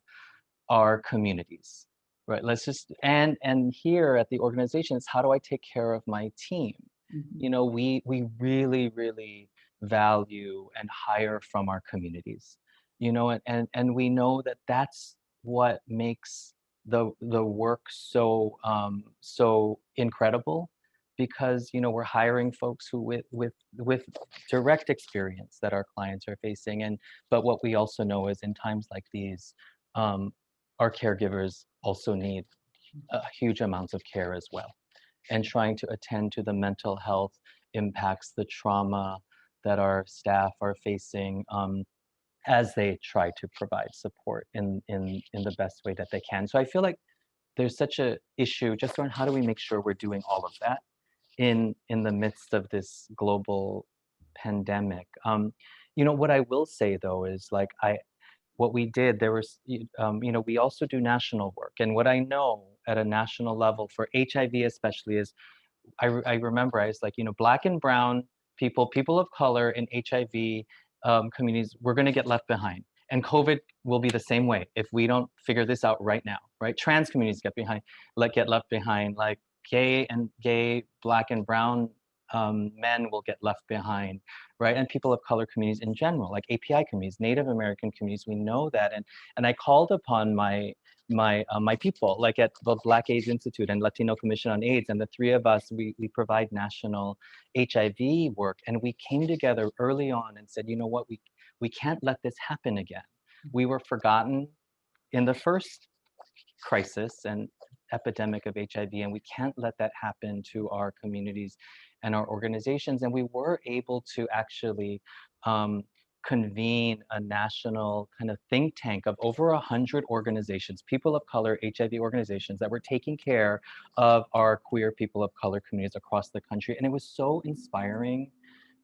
our communities, right? And here at the organization, it's how do I take care of my team? We really, really value and hire from our communities, and we know that that's what makes the work so incredible, because we're hiring folks who with direct experience that our clients are facing. But what we also know is, in times like these, our caregivers also need huge amounts of care as well, and trying to attend to the mental health impacts, the trauma that our staff are facing, as they try to provide support in the best way that they can. So I feel like there's such a issue just around, how do we make sure we're doing all of that in the midst of this global pandemic. What I will say though is, like, what we did, there was, we also do national work. And what I know at a national level for HIV especially is, I remember I was like, Black and brown people of color in HIV communities, we're going to get left behind. And COVID will be the same way if we don't figure this out right now, right? Trans communities get left behind, like gay, Black and brown men will get left behind, right? And people of color communities in general, like API communities, Native American communities, we know that. And I called upon my people, like at the Black AIDS Institute and Latino Commission on AIDS, and the three of us, we provide national HIV work, and we came together early on and said, you know what, we can't let this happen again. We were forgotten in the first crisis and epidemic of HIV, and we can't let that happen to our communities and our organizations. And we were able to actually convene a national kind of think tank of over 100 organizations, people of color, HIV organizations, that were taking care of our queer people of color communities across the country. And it was so inspiring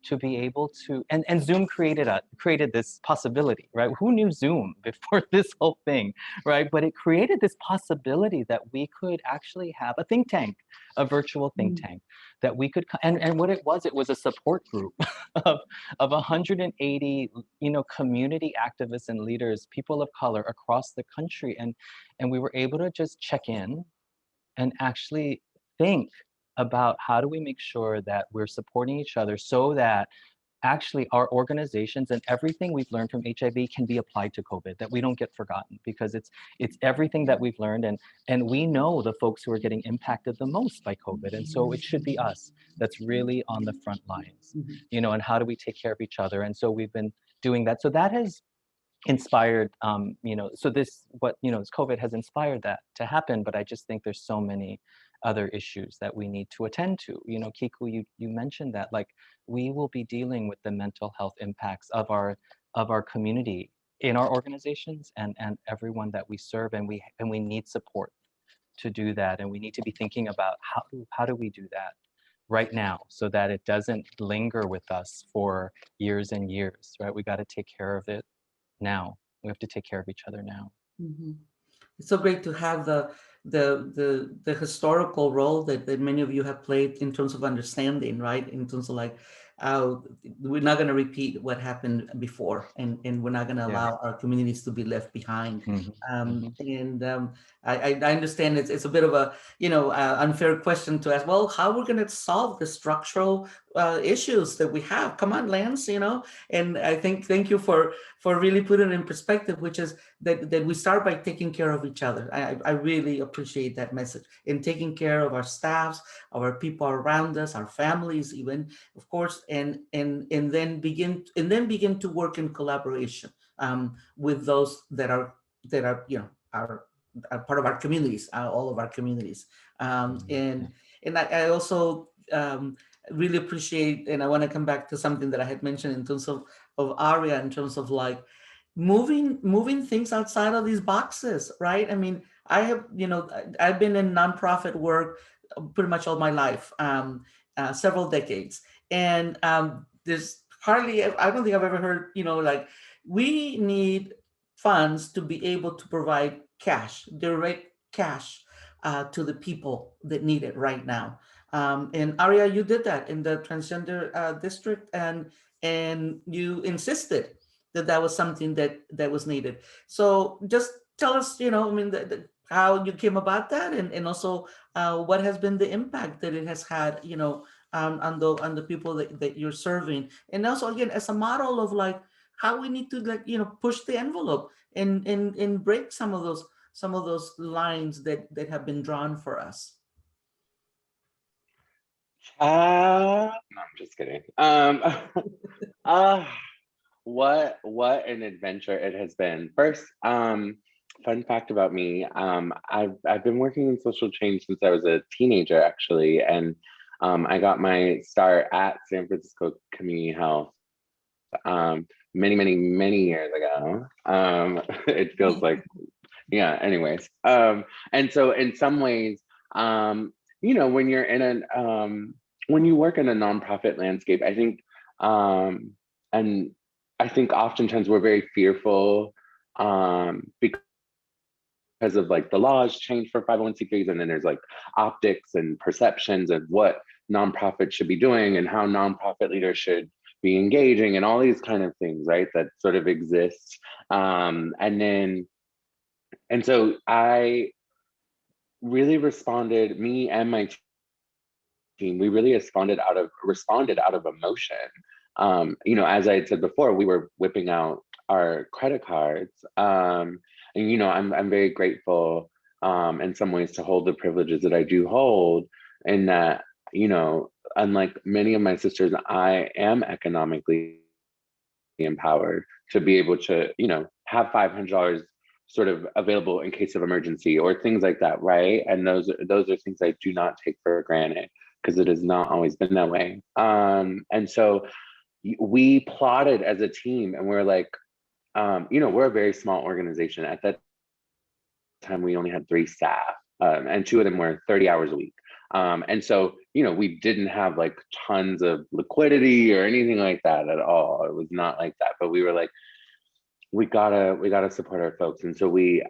to be able to, and Zoom created this possibility, right? Who knew Zoom before this whole thing, right? But it created this possibility that we could actually have a think tank, a virtual think tank, that we could, and what it was a support group of 180, community activists and leaders, people of color across the country. And we were able to just check in and actually think about, how do we make sure that we're supporting each other so that actually our organizations and everything we've learned from HIV can be applied to COVID, that we don't get forgotten, because it's everything that we've learned, and we know the folks who are getting impacted the most by COVID. And so it should be us that's really on the front lines, and how do we take care of each other? And so we've been doing that. So that has inspired, so COVID has inspired that to happen. But I just think there's so many other issues that we need to attend to. Kiku, you mentioned that, like, we will be dealing with the mental health impacts of our community in our organizations and everyone that we serve, and we need support to do that. And we need to be thinking about how do we do that right now, so that it doesn't linger with us for years and years, right? We got to take care of it now. We have to take care of each other now. It's so great to have the historical role that many of you have played in terms of understanding, right? In terms of, like, we're not going to repeat what happened before, and we're not going to Yeah. allow our communities to be left behind. Mhm. And I understand it's a bit of a unfair question to ask. Well, how we're going to solve the structural issues that we have? Come on, Lance. And I think thank you for really putting it in perspective, which is that we start by taking care of each other. I really appreciate that message, in taking care of our staffs, our people around us, our families, even, of course, and then begin to work in collaboration with those that are are part of our communities, all of our communities. And I also really appreciate, and I want to come back to something that I had mentioned in terms of Aria, in terms of like moving things outside of these boxes, right? I mean, I've been in nonprofit work pretty much all my life, several decades, and there's hardly, I don't think I've ever heard, like, we need funds to be able to provide cash, direct cash, to the people that need it right now. And Aria, you did that in the transgender district, and you insisted that was something that was needed. So just tell us, I mean, how you came about that, and also what has been the impact that it has had, on the people that you're serving, and also again as a model of like how we need to, like, push the envelope and break some of those lines that have been drawn for us. No, I'm just kidding. uh, what an adventure it has been. First, fun fact about me, I've been working in social change since I was a teenager, actually, and I got my start at San Francisco Community Health many years ago. It feels like, yeah, anyways. And so in some ways, when you're in when you work in a nonprofit landscape, I think, and I think oftentimes we're very fearful because of like the laws change for 501c3s, and then there's like optics and perceptions of what nonprofits should be doing and how nonprofit leaders should be engaging and all these kind of things, right? That sort of exists. And so I really responded, me and my team, we really responded out of emotion. As I had said before, we were whipping out our credit cards. And I'm very grateful in some ways to hold the privileges that I do hold, and that, unlike many of my sisters, I am economically empowered to be able to, have $500 sort of available in case of emergency or things like that, right? And those are things I do not take for granted, because it has not always been that way. And so we plotted as a team, and we're like, we're a very small organization. At that time, we only had 3 staff, and 2 of them were 30 hours a week. And so, we didn't have like tons of liquidity or anything like that at all. It was not like that, but we were like, we gotta support our folks. And so we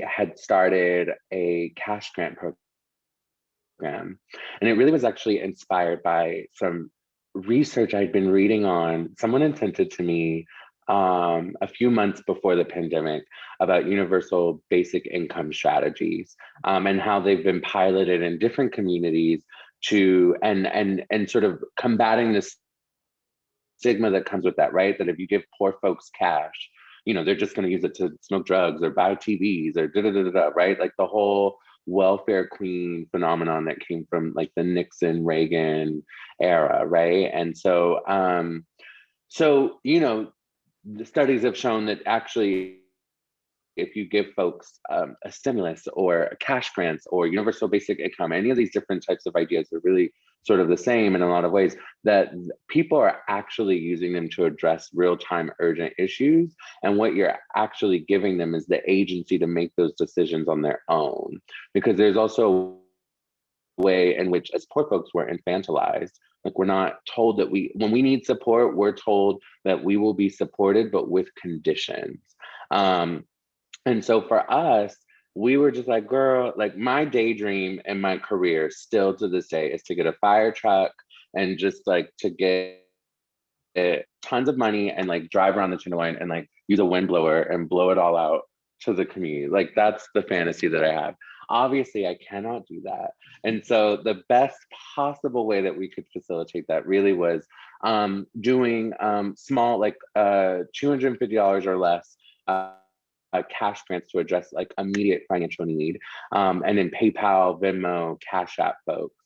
had started a cash grant program, and it really was actually inspired by some research I'd been reading on. Someone had sent it to me a few months before the pandemic about universal basic income strategies, and how they've been piloted in different communities to and sort of combating this stigma that comes with that, right? That if you give poor folks cash, they're just going to use it to smoke drugs or buy TVs or right? Like the whole welfare queen phenomenon that came from like the Nixon Reagan era, right? And so the studies have shown that actually, if you give folks a stimulus or a cash grants or universal basic income, any of these different types of ideas are really sort of the same in a lot of ways, that people are actually using them to address real-time urgent issues. And what you're actually giving them is the agency to make those decisions on their own. Because there's also a way in which, as poor folks, we're infantilized. Like, we're not told that when we need support, we're told that we will be supported, but with conditions. And so for us, we were just like, girl, like my daydream and my career still to this day is to get a fire truck and just like to get tons of money and like drive around the Tenderloin and like use a windblower and blow it all out to the community. Like that's the fantasy that I have. Obviously, I cannot do that. And so the best possible way that we could facilitate that really was doing small, like $250 or less cash grants to address like immediate financial need, and then PayPal, Venmo, Cash App folks.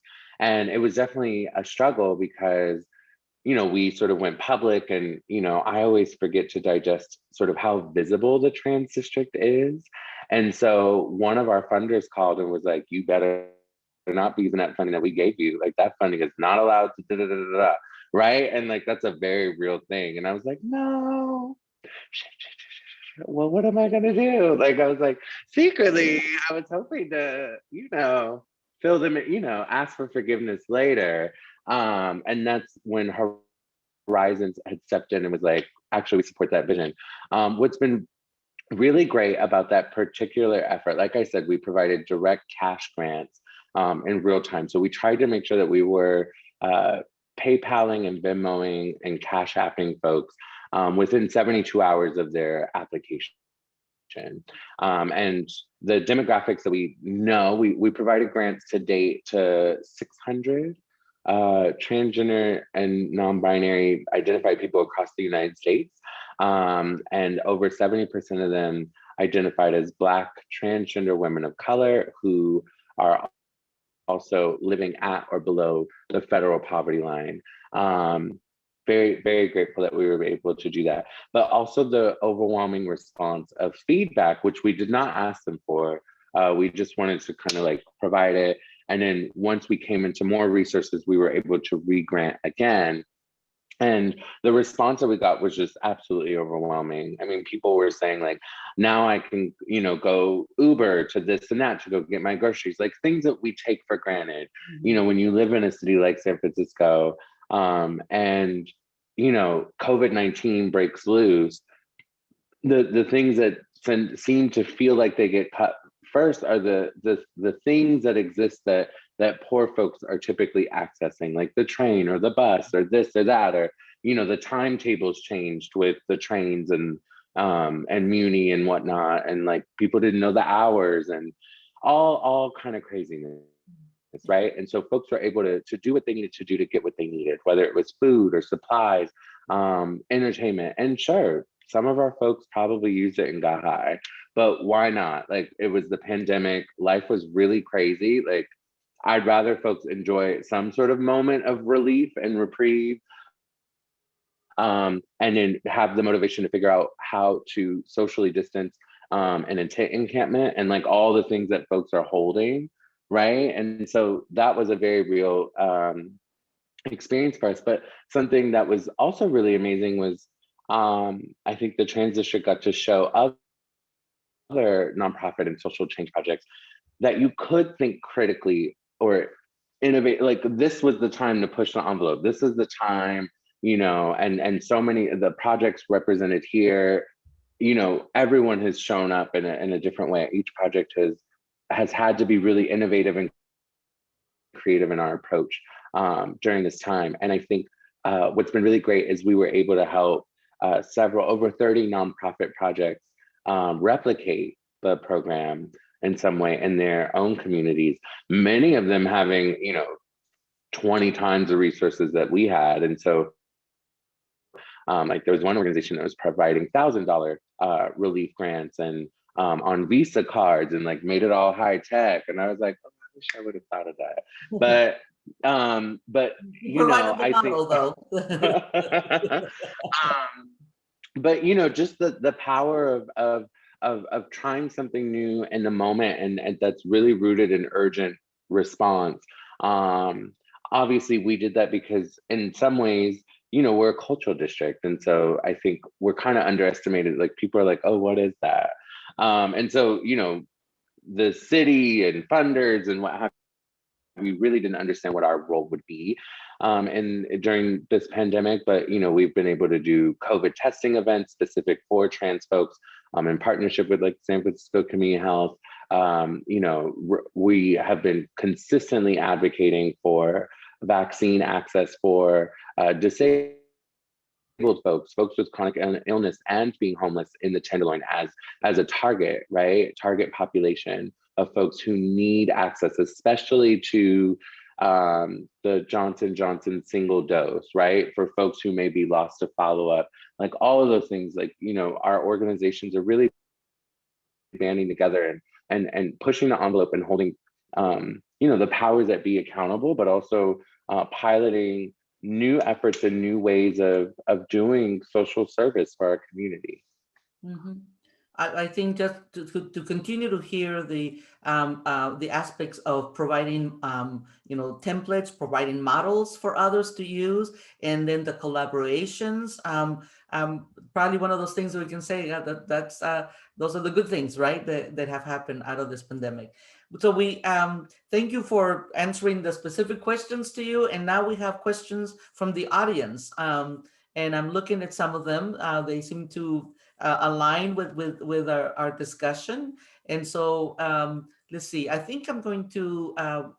And it was definitely a struggle because we sort of went public and, I always forget to digest sort of how visible the trans district is. And so one of our funders called and was like, you better not be using that funding that we gave you. Like that funding is not allowed to da, da, da, da, da, right? And like, that's a very real thing. And I was like, no, well, what am I gonna do? Like, I was like, secretly, I was hoping to, fill them, ask for forgiveness later. And that's when Horizons had stepped in and was like, actually, we support that vision. What's been really great about that particular effort, like I said, we provided direct cash grants in real time. So we tried to make sure that we were PayPaling and Venmoing and Cash Apping folks within 72 hours of their application. And the demographics that we know, we provided grants to date to 600 transgender and non-binary identified people across the United States. And over 70% of them identified as Black transgender women of color who are also living at or below the federal poverty line. Very, very grateful that we were able to do that. But also the overwhelming response of feedback, which we did not ask them for. We just wanted to kind of like provide it. And then once we came into more resources, we were able to re-grant again. And the response that we got was just absolutely overwhelming. I mean, people were saying like, now I can, go Uber to this and that to go get my groceries, like things that we take for granted, when you live in a city like San Francisco, and, COVID-19 breaks loose, the things that seem to feel like they get cut first are the things that exist that poor folks are typically accessing, like the train or the bus or this or that, or the timetables changed with the trains and Muni and whatnot, and like people didn't know the hours and all kind of craziness, right? And so folks were able to do what they needed to do to get what they needed, whether it was food or supplies, entertainment. And sure, some of our folks probably used it and got high, but why not? Like, it was the pandemic, life was really crazy. Like, I'd rather folks enjoy some sort of moment of relief and reprieve, and then have the motivation to figure out how to socially distance and encampment and like all the things that folks are holding, right? And so that was a very real experience for us. But something that was also really amazing was I think the Trans District got to show other nonprofit and social change projects that you could think critically or innovate. Like, this was the time to push the envelope. This is the time, and so many of the projects represented here, everyone has shown up in a different way. Each project has had to be really innovative and creative in our approach during this time. And I think what's been really great is we were able to help over 30 nonprofit projects replicate the program in some way in their own communities, many of them having, 20 times the resources that we had. And so like, there was one organization that was providing $1,000 relief grants and on Visa cards and like made it all high tech. And I was like, oh, I wish I would have thought of that. But I think but just the power of trying something new in the moment, and that's really rooted in urgent response. Obviously we did that because in some ways, we're a cultural district. And so I think we're kind of underestimated. Like, people are like, oh, what is that? And so, the city and funders and what have we really didn't understand what our role would be during this pandemic. But, we've been able to do COVID testing events specific for trans folks in partnership with like San Francisco Community Health. We have been consistently advocating for vaccine access for disabled folks, folks with chronic illness, and being homeless in the Tenderloin as a target, right? Target population of folks who need access, especially to the Johnson single dose, right? For folks who may be lost to follow up, like all of those things, like, you know, our organizations are really banding together and pushing the envelope and holding, you know, the powers that be accountable, but also piloting new efforts and new ways of doing social service for our community. Mhm. I think just to continue to hear the aspects of providing you know, templates, providing models for others to use, and then the collaborations. Probably one of those things that we can say that's those are the good things, right? That have happened out of this pandemic. So we thank you for answering the specific questions to you, and now we have questions from the audience. And I'm looking at some of them. They seem to align with our discussion. And so let's see, I think I'm going to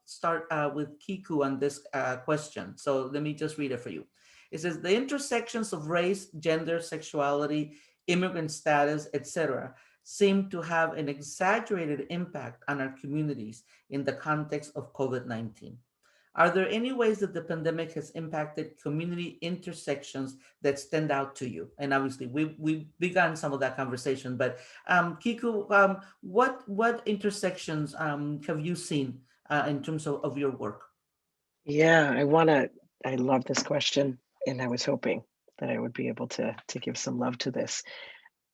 start with Kiku on this question. So let me just read it for you. It says, the intersections of race, gender, sexuality, immigrant status, etc., seem to have an exaggerated impact on our communities in the context of COVID-19. Are there any ways that the pandemic has impacted community intersections that stand out to you? And obviously, we've begun some of that conversation, but Kiku, what intersections have you seen in terms of your work? Yeah, I love this question, and I was hoping that I would be able to give some love to this.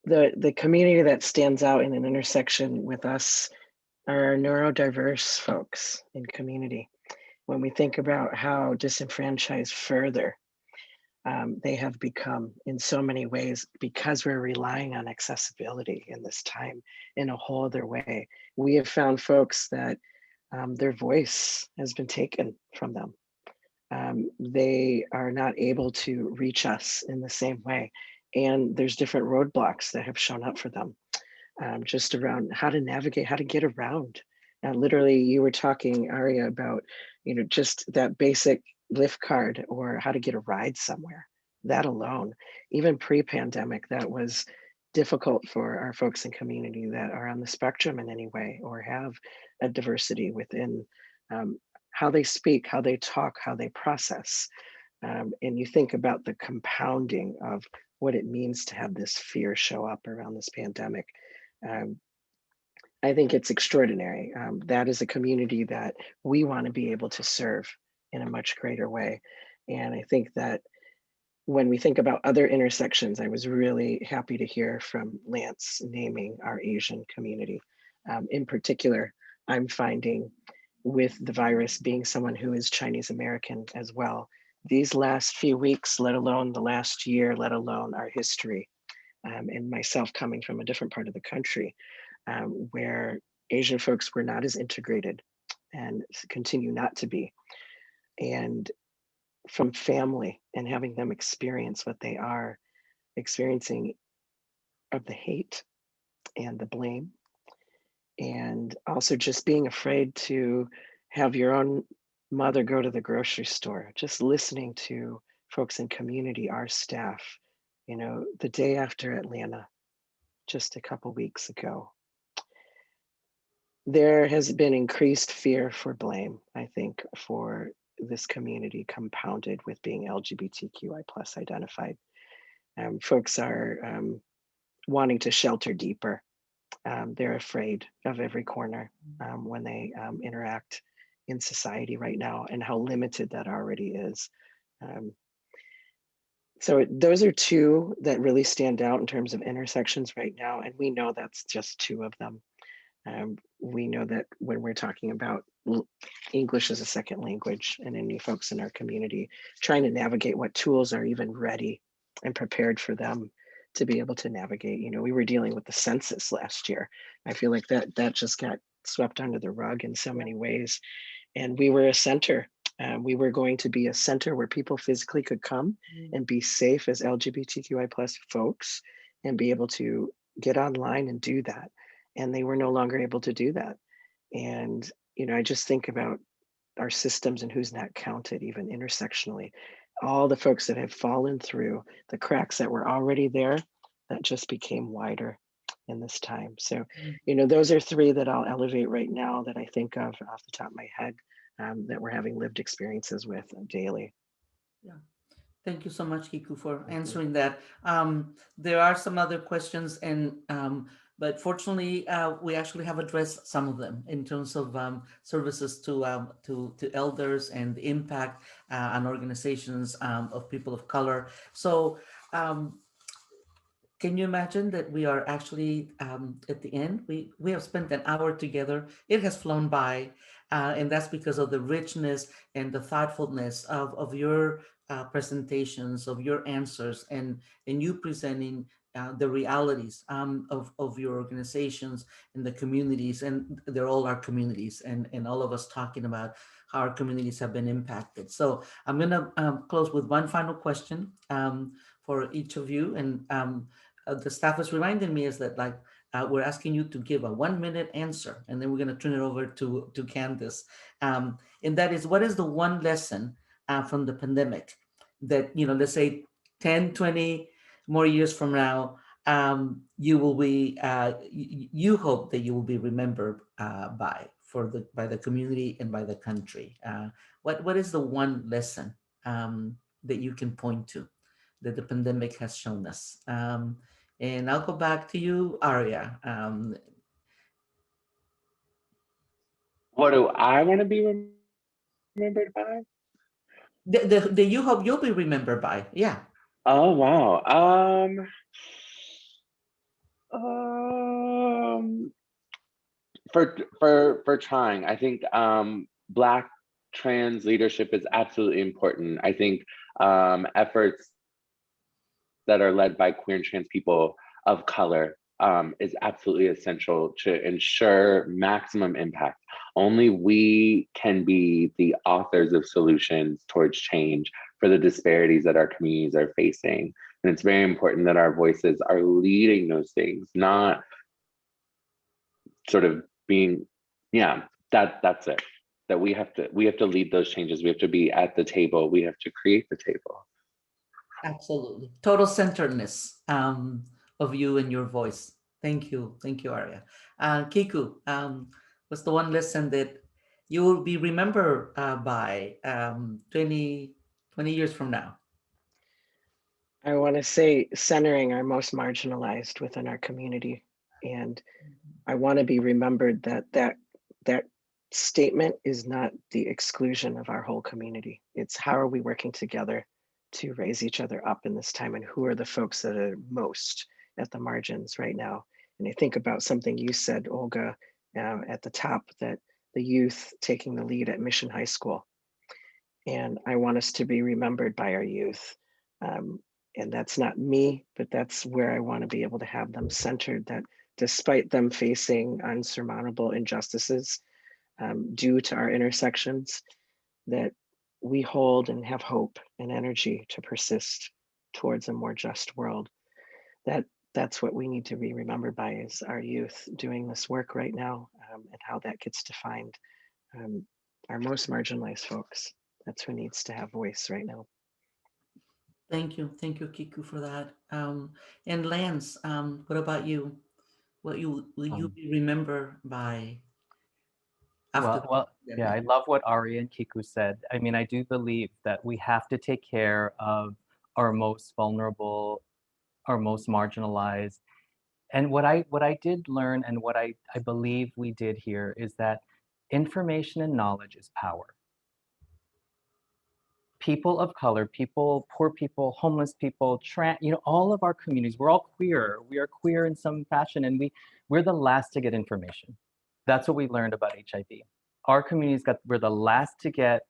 The community that stands out in an intersection with us are neurodiverse folks in community. When we think about how disenfranchised further they have become in so many ways because we're relying on accessibility in this time in a whole other way. We have found folks that their voice has been taken from them. They are not able to reach us in the same way. And there's different roadblocks that have shown up for them, just around how to navigate, how to get around. Literally, you were talking, Aria, about, you know, just that basic lift card or how to get a ride somewhere. That alone, even pre-pandemic, that was difficult for our folks in community that are on the spectrum in any way or have a diversity within how they speak, how they talk, how they process. And you think about the compounding of what it means to have this fear show up around this pandemic. Um, I think it's extraordinary. That is a community that we want to be able to serve in a much greater way. And I think that when we think about other intersections, I was really happy to hear from Lance naming our Asian community. In particular, I'm finding with the virus being someone who is Chinese American as well, these last few weeks, let alone the last year, let alone our history, and myself coming from a different part of the country, where Asian folks were not as integrated and continue not to be. And from family and having them experience what they are experiencing of the hate and the blame, and also just being afraid to have your own mother go to the grocery store, just listening to folks in community, our staff, you know, the day after Atlanta, just a couple weeks ago. There has been increased fear for blame, I think, for this community compounded with being LGBTQI plus identified. Folks are wanting to shelter deeper. They're afraid of every corner when they interact in society right now and how limited that already is. So those are two that really stand out in terms of intersections right now. And we know that's just two of them. We know that when we're talking about English as a second language and any folks in our community, trying to navigate what tools are even ready and prepared for them to be able to navigate. You know, we were dealing with the census last year. I feel like that just got swept under the rug in so many ways. And we were a center. We were going to be a center where people physically could come and be safe as LGBTQI plus folks and be able to get online and do that. And they were no longer able to do that. And, you know, I just think about our systems and who's not counted, even intersectionally. All the folks that have fallen through the cracks that were already there that just became wider in this time. So, those are three that I'll elevate right now that I think of off the top of my head, that we're having lived experiences with daily. Yeah. Thank you so much, Kiku, for Thank you. answering that. There are some other questions, and but fortunately, we actually have addressed some of them in terms of services to elders and the impact on organizations of people of color. So, can you imagine that we are actually at the end? We have spent an hour together. It has flown by, and that's because of the richness and the thoughtfulness of your presentations, of your answers, and you presenting the realities of your organizations and the communities, and they're all our communities, and all of us talking about how our communities have been impacted. So I'm gonna close with one final question for each of you, and the staff is reminding me is that like we're asking you to give a 1 minute answer, and then we're going to turn it over to Candice. And that is, what is the one lesson from the pandemic that, let's say 10, 20 more years from now, you will be, you hope that you will be remembered by the community and by the country. What is the one lesson that you can point to that the pandemic has shown us? And I'll go back to you, Arya. What do I want to be remembered by? The you hope you'll be remembered by. Yeah. Oh wow. Um, for trying, I think Black trans leadership is absolutely important. I think efforts that are led by queer and trans people of color is absolutely essential to ensure maximum impact. Only we can be the authors of solutions towards change for the disparities that our communities are facing. And it's very important that our voices are leading those things, not sort of being, yeah, that's it. That we have to lead those changes. We have to be at the table. We have to create the table. Absolutely. Total centeredness of you and your voice. Thank you. Thank you, Arya. Kiku, what's the one lesson that you will be remembered by 20 years from now? I want to say centering our most marginalized within our community. And I want to be remembered that statement is not the exclusion of our whole community. It's how are we working together to raise each other up in this time, and who are the folks that are most at the margins right now. And I think about something you said, Olga, at the top, that the youth taking the lead at Mission High School. And I want us to be remembered by our youth. And that's not me, but that's where I want to be able to have them centered, that despite them facing unsurmountable injustices due to our intersections, that we hold and have hope and energy to persist towards a more just world. That's what we need to be remembered by, is our youth doing this work right now, and how that gets defined. Our most marginalized folks, that's who needs to have voice right now. Thank you, Kiku, for that. And Lance, what about you? What will you be remembered by after the Well, yeah, I pandemic? love what Ari and Kiku said. I mean, I do believe that we have to take care of our most vulnerable, our most marginalized. And what I did learn, and what I believe we did here, is that information and knowledge is power. People of color, people, poor people, homeless people, trans, all of our communities, we're all queer. We are queer in some fashion, and we're the last to get information. That's what we learned about HIV. Our communities were the last to get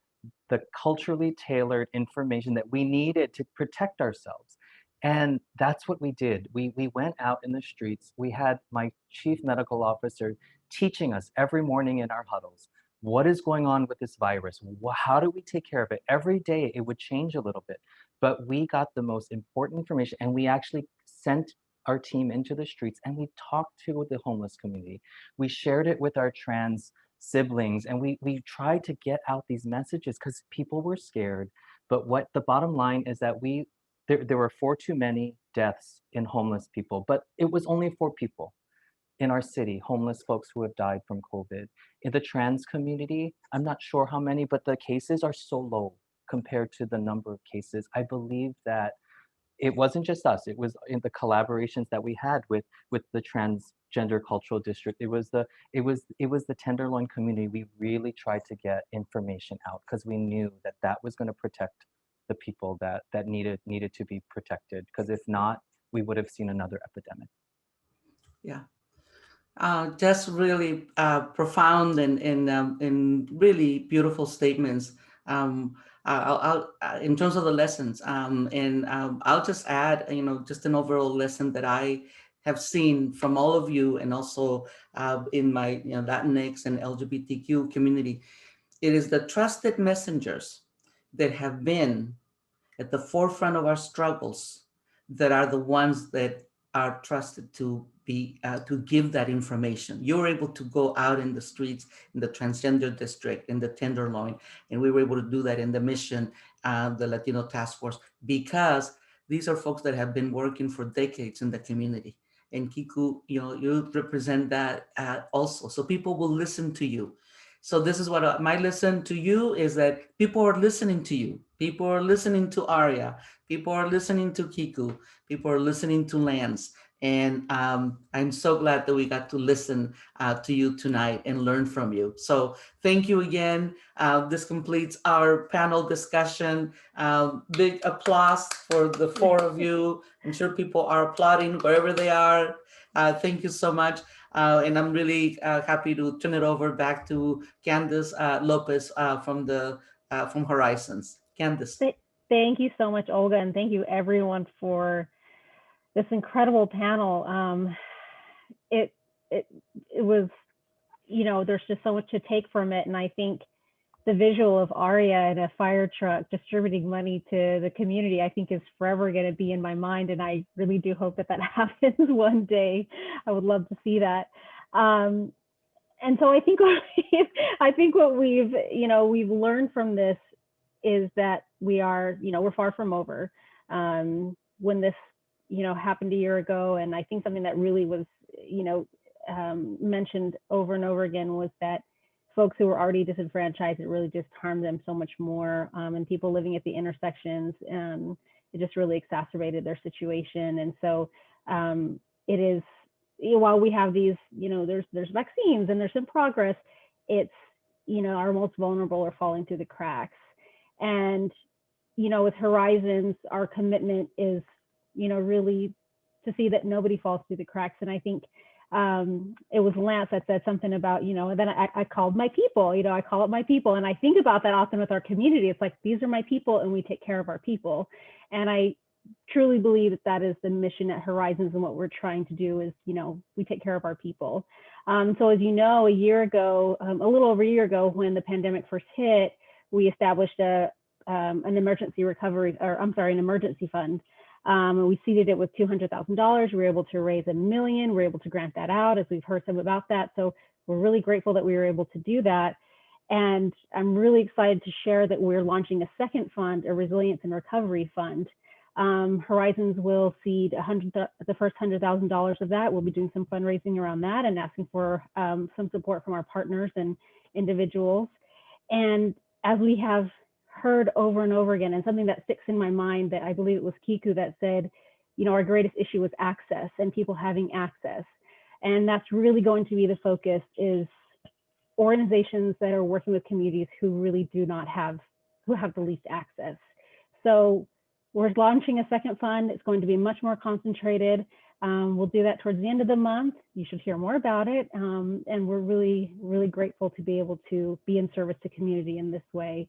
the culturally tailored information that we needed to protect ourselves. And that's what we did. We went out in the streets. We had my chief medical officer teaching us every morning in our huddles, what is going on with this virus? How do we take care of it? Every day it would change a little bit, but we got the most important information, and we actually sent our team into the streets, and we talked to the homeless community. We shared it with our trans siblings, and we tried to get out these messages because people were scared. But what the bottom line is that there were 4 too many deaths in homeless people, but it was only 4 people in our city, homeless folks who have died from COVID. In the trans community, I'm not sure how many, but the cases are so low compared to the number of cases. I believe that it wasn't just us, it was in the collaborations that we had with the transgender cultural district. It was the tenderloin community. We really tried to get information out because we knew that that was going to protect the people that needed to be protected, because if not, we would have seen another epidemic. Yeah. Just really profound and really beautiful statements. In terms of the lessons, and I'll just add, just an overall lesson that I have seen from all of you, and also in my Latinx and LGBTQ community. It is the trusted messengers that have been at the forefront of our struggles that are the ones that are trusted to be to give that information. You're able to go out in the streets, in the transgender district, in the Tenderloin, and we were able to do that in the Mission, the Latino Task Force, because these are folks that have been working for decades in the community. And Kiku, you represent that also. So people will listen to you. So this is what my listen to you is, that people are listening to you. People are listening to Aria. People are listening to Kiku. People are listening to Lance. And I'm so glad that we got to listen to you tonight and learn from you. So thank you again. This completes our panel discussion. Big applause for the 4 of you. I'm sure people are applauding wherever they are. Thank you so much. And I'm really happy to turn it over back to Candace Lopez from Horizons. Candace. Thank you so much, Olga, and thank you everyone for this incredible panel. It was, there's just so much to take from it, and I think the visual of Aria in a fire truck distributing money to the community, I think, is forever going to be in my mind, and I really do hope that happens one day. I would love to see that. And so I think what we've learned from this is that we're far from over. When this happened a year ago, and I think something that really was mentioned over and over again was that folks who were already disenfranchised, it really just harmed them so much more, and people living at the intersections, it just really exacerbated their situation. And so it is, while we have these, there's vaccines and there's some progress, it's, our most vulnerable are falling through the cracks. And with Horizons, our commitment is really to see that nobody falls through the cracks. And I think it was Lance that said something about, and then I called my people, I call it my people. And I think about that often with our community. It's like, these are my people and we take care of our people. And I truly believe that is the mission at Horizons, and what we're trying to do is, we take care of our people. So as you know, a year ago, a little over a year ago, when the pandemic first hit, we established an emergency fund. And we seeded it with $200,000. We were able to raise $1 million. We were able to grant that out, as we've heard some about that. So we're really grateful that we were able to do that. And I'm really excited to share that we're launching a second fund, a resilience and recovery fund. Horizons will seed the first $100,000 of that. We'll be doing some fundraising around that and asking for some support from our partners and individuals. And as we have heard over and over again, and something that sticks in my mind, that I believe it was Kiku that said, our greatest issue was access and people having access. And that's really going to be the focus, is organizations that are working with communities who really do not have, who have the least access. So we're launching a second fund. It's going to be much more concentrated. We'll do that towards the end of the month. You should hear more about it. And we're really, really grateful to be able to be in service to community in this way.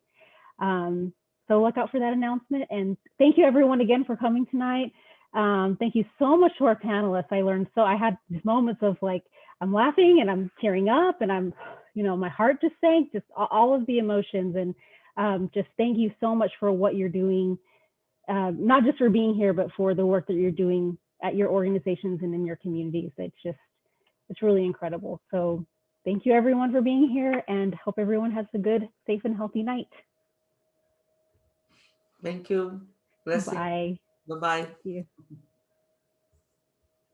So look out for that announcement. And thank you everyone again for coming tonight. Thank you so much to our panelists. I had these moments of like, I'm laughing and I'm tearing up and I'm, my heart just sank, just all of the emotions. And just thank you so much for what you're doing, not just for being here, but for the work that you're doing at your organizations and in your communities. It's really incredible. So Thank you everyone for being here, and hope everyone has a good, safe, and healthy night. Thank you. Blessing. Bye. Bye-bye. Thank you.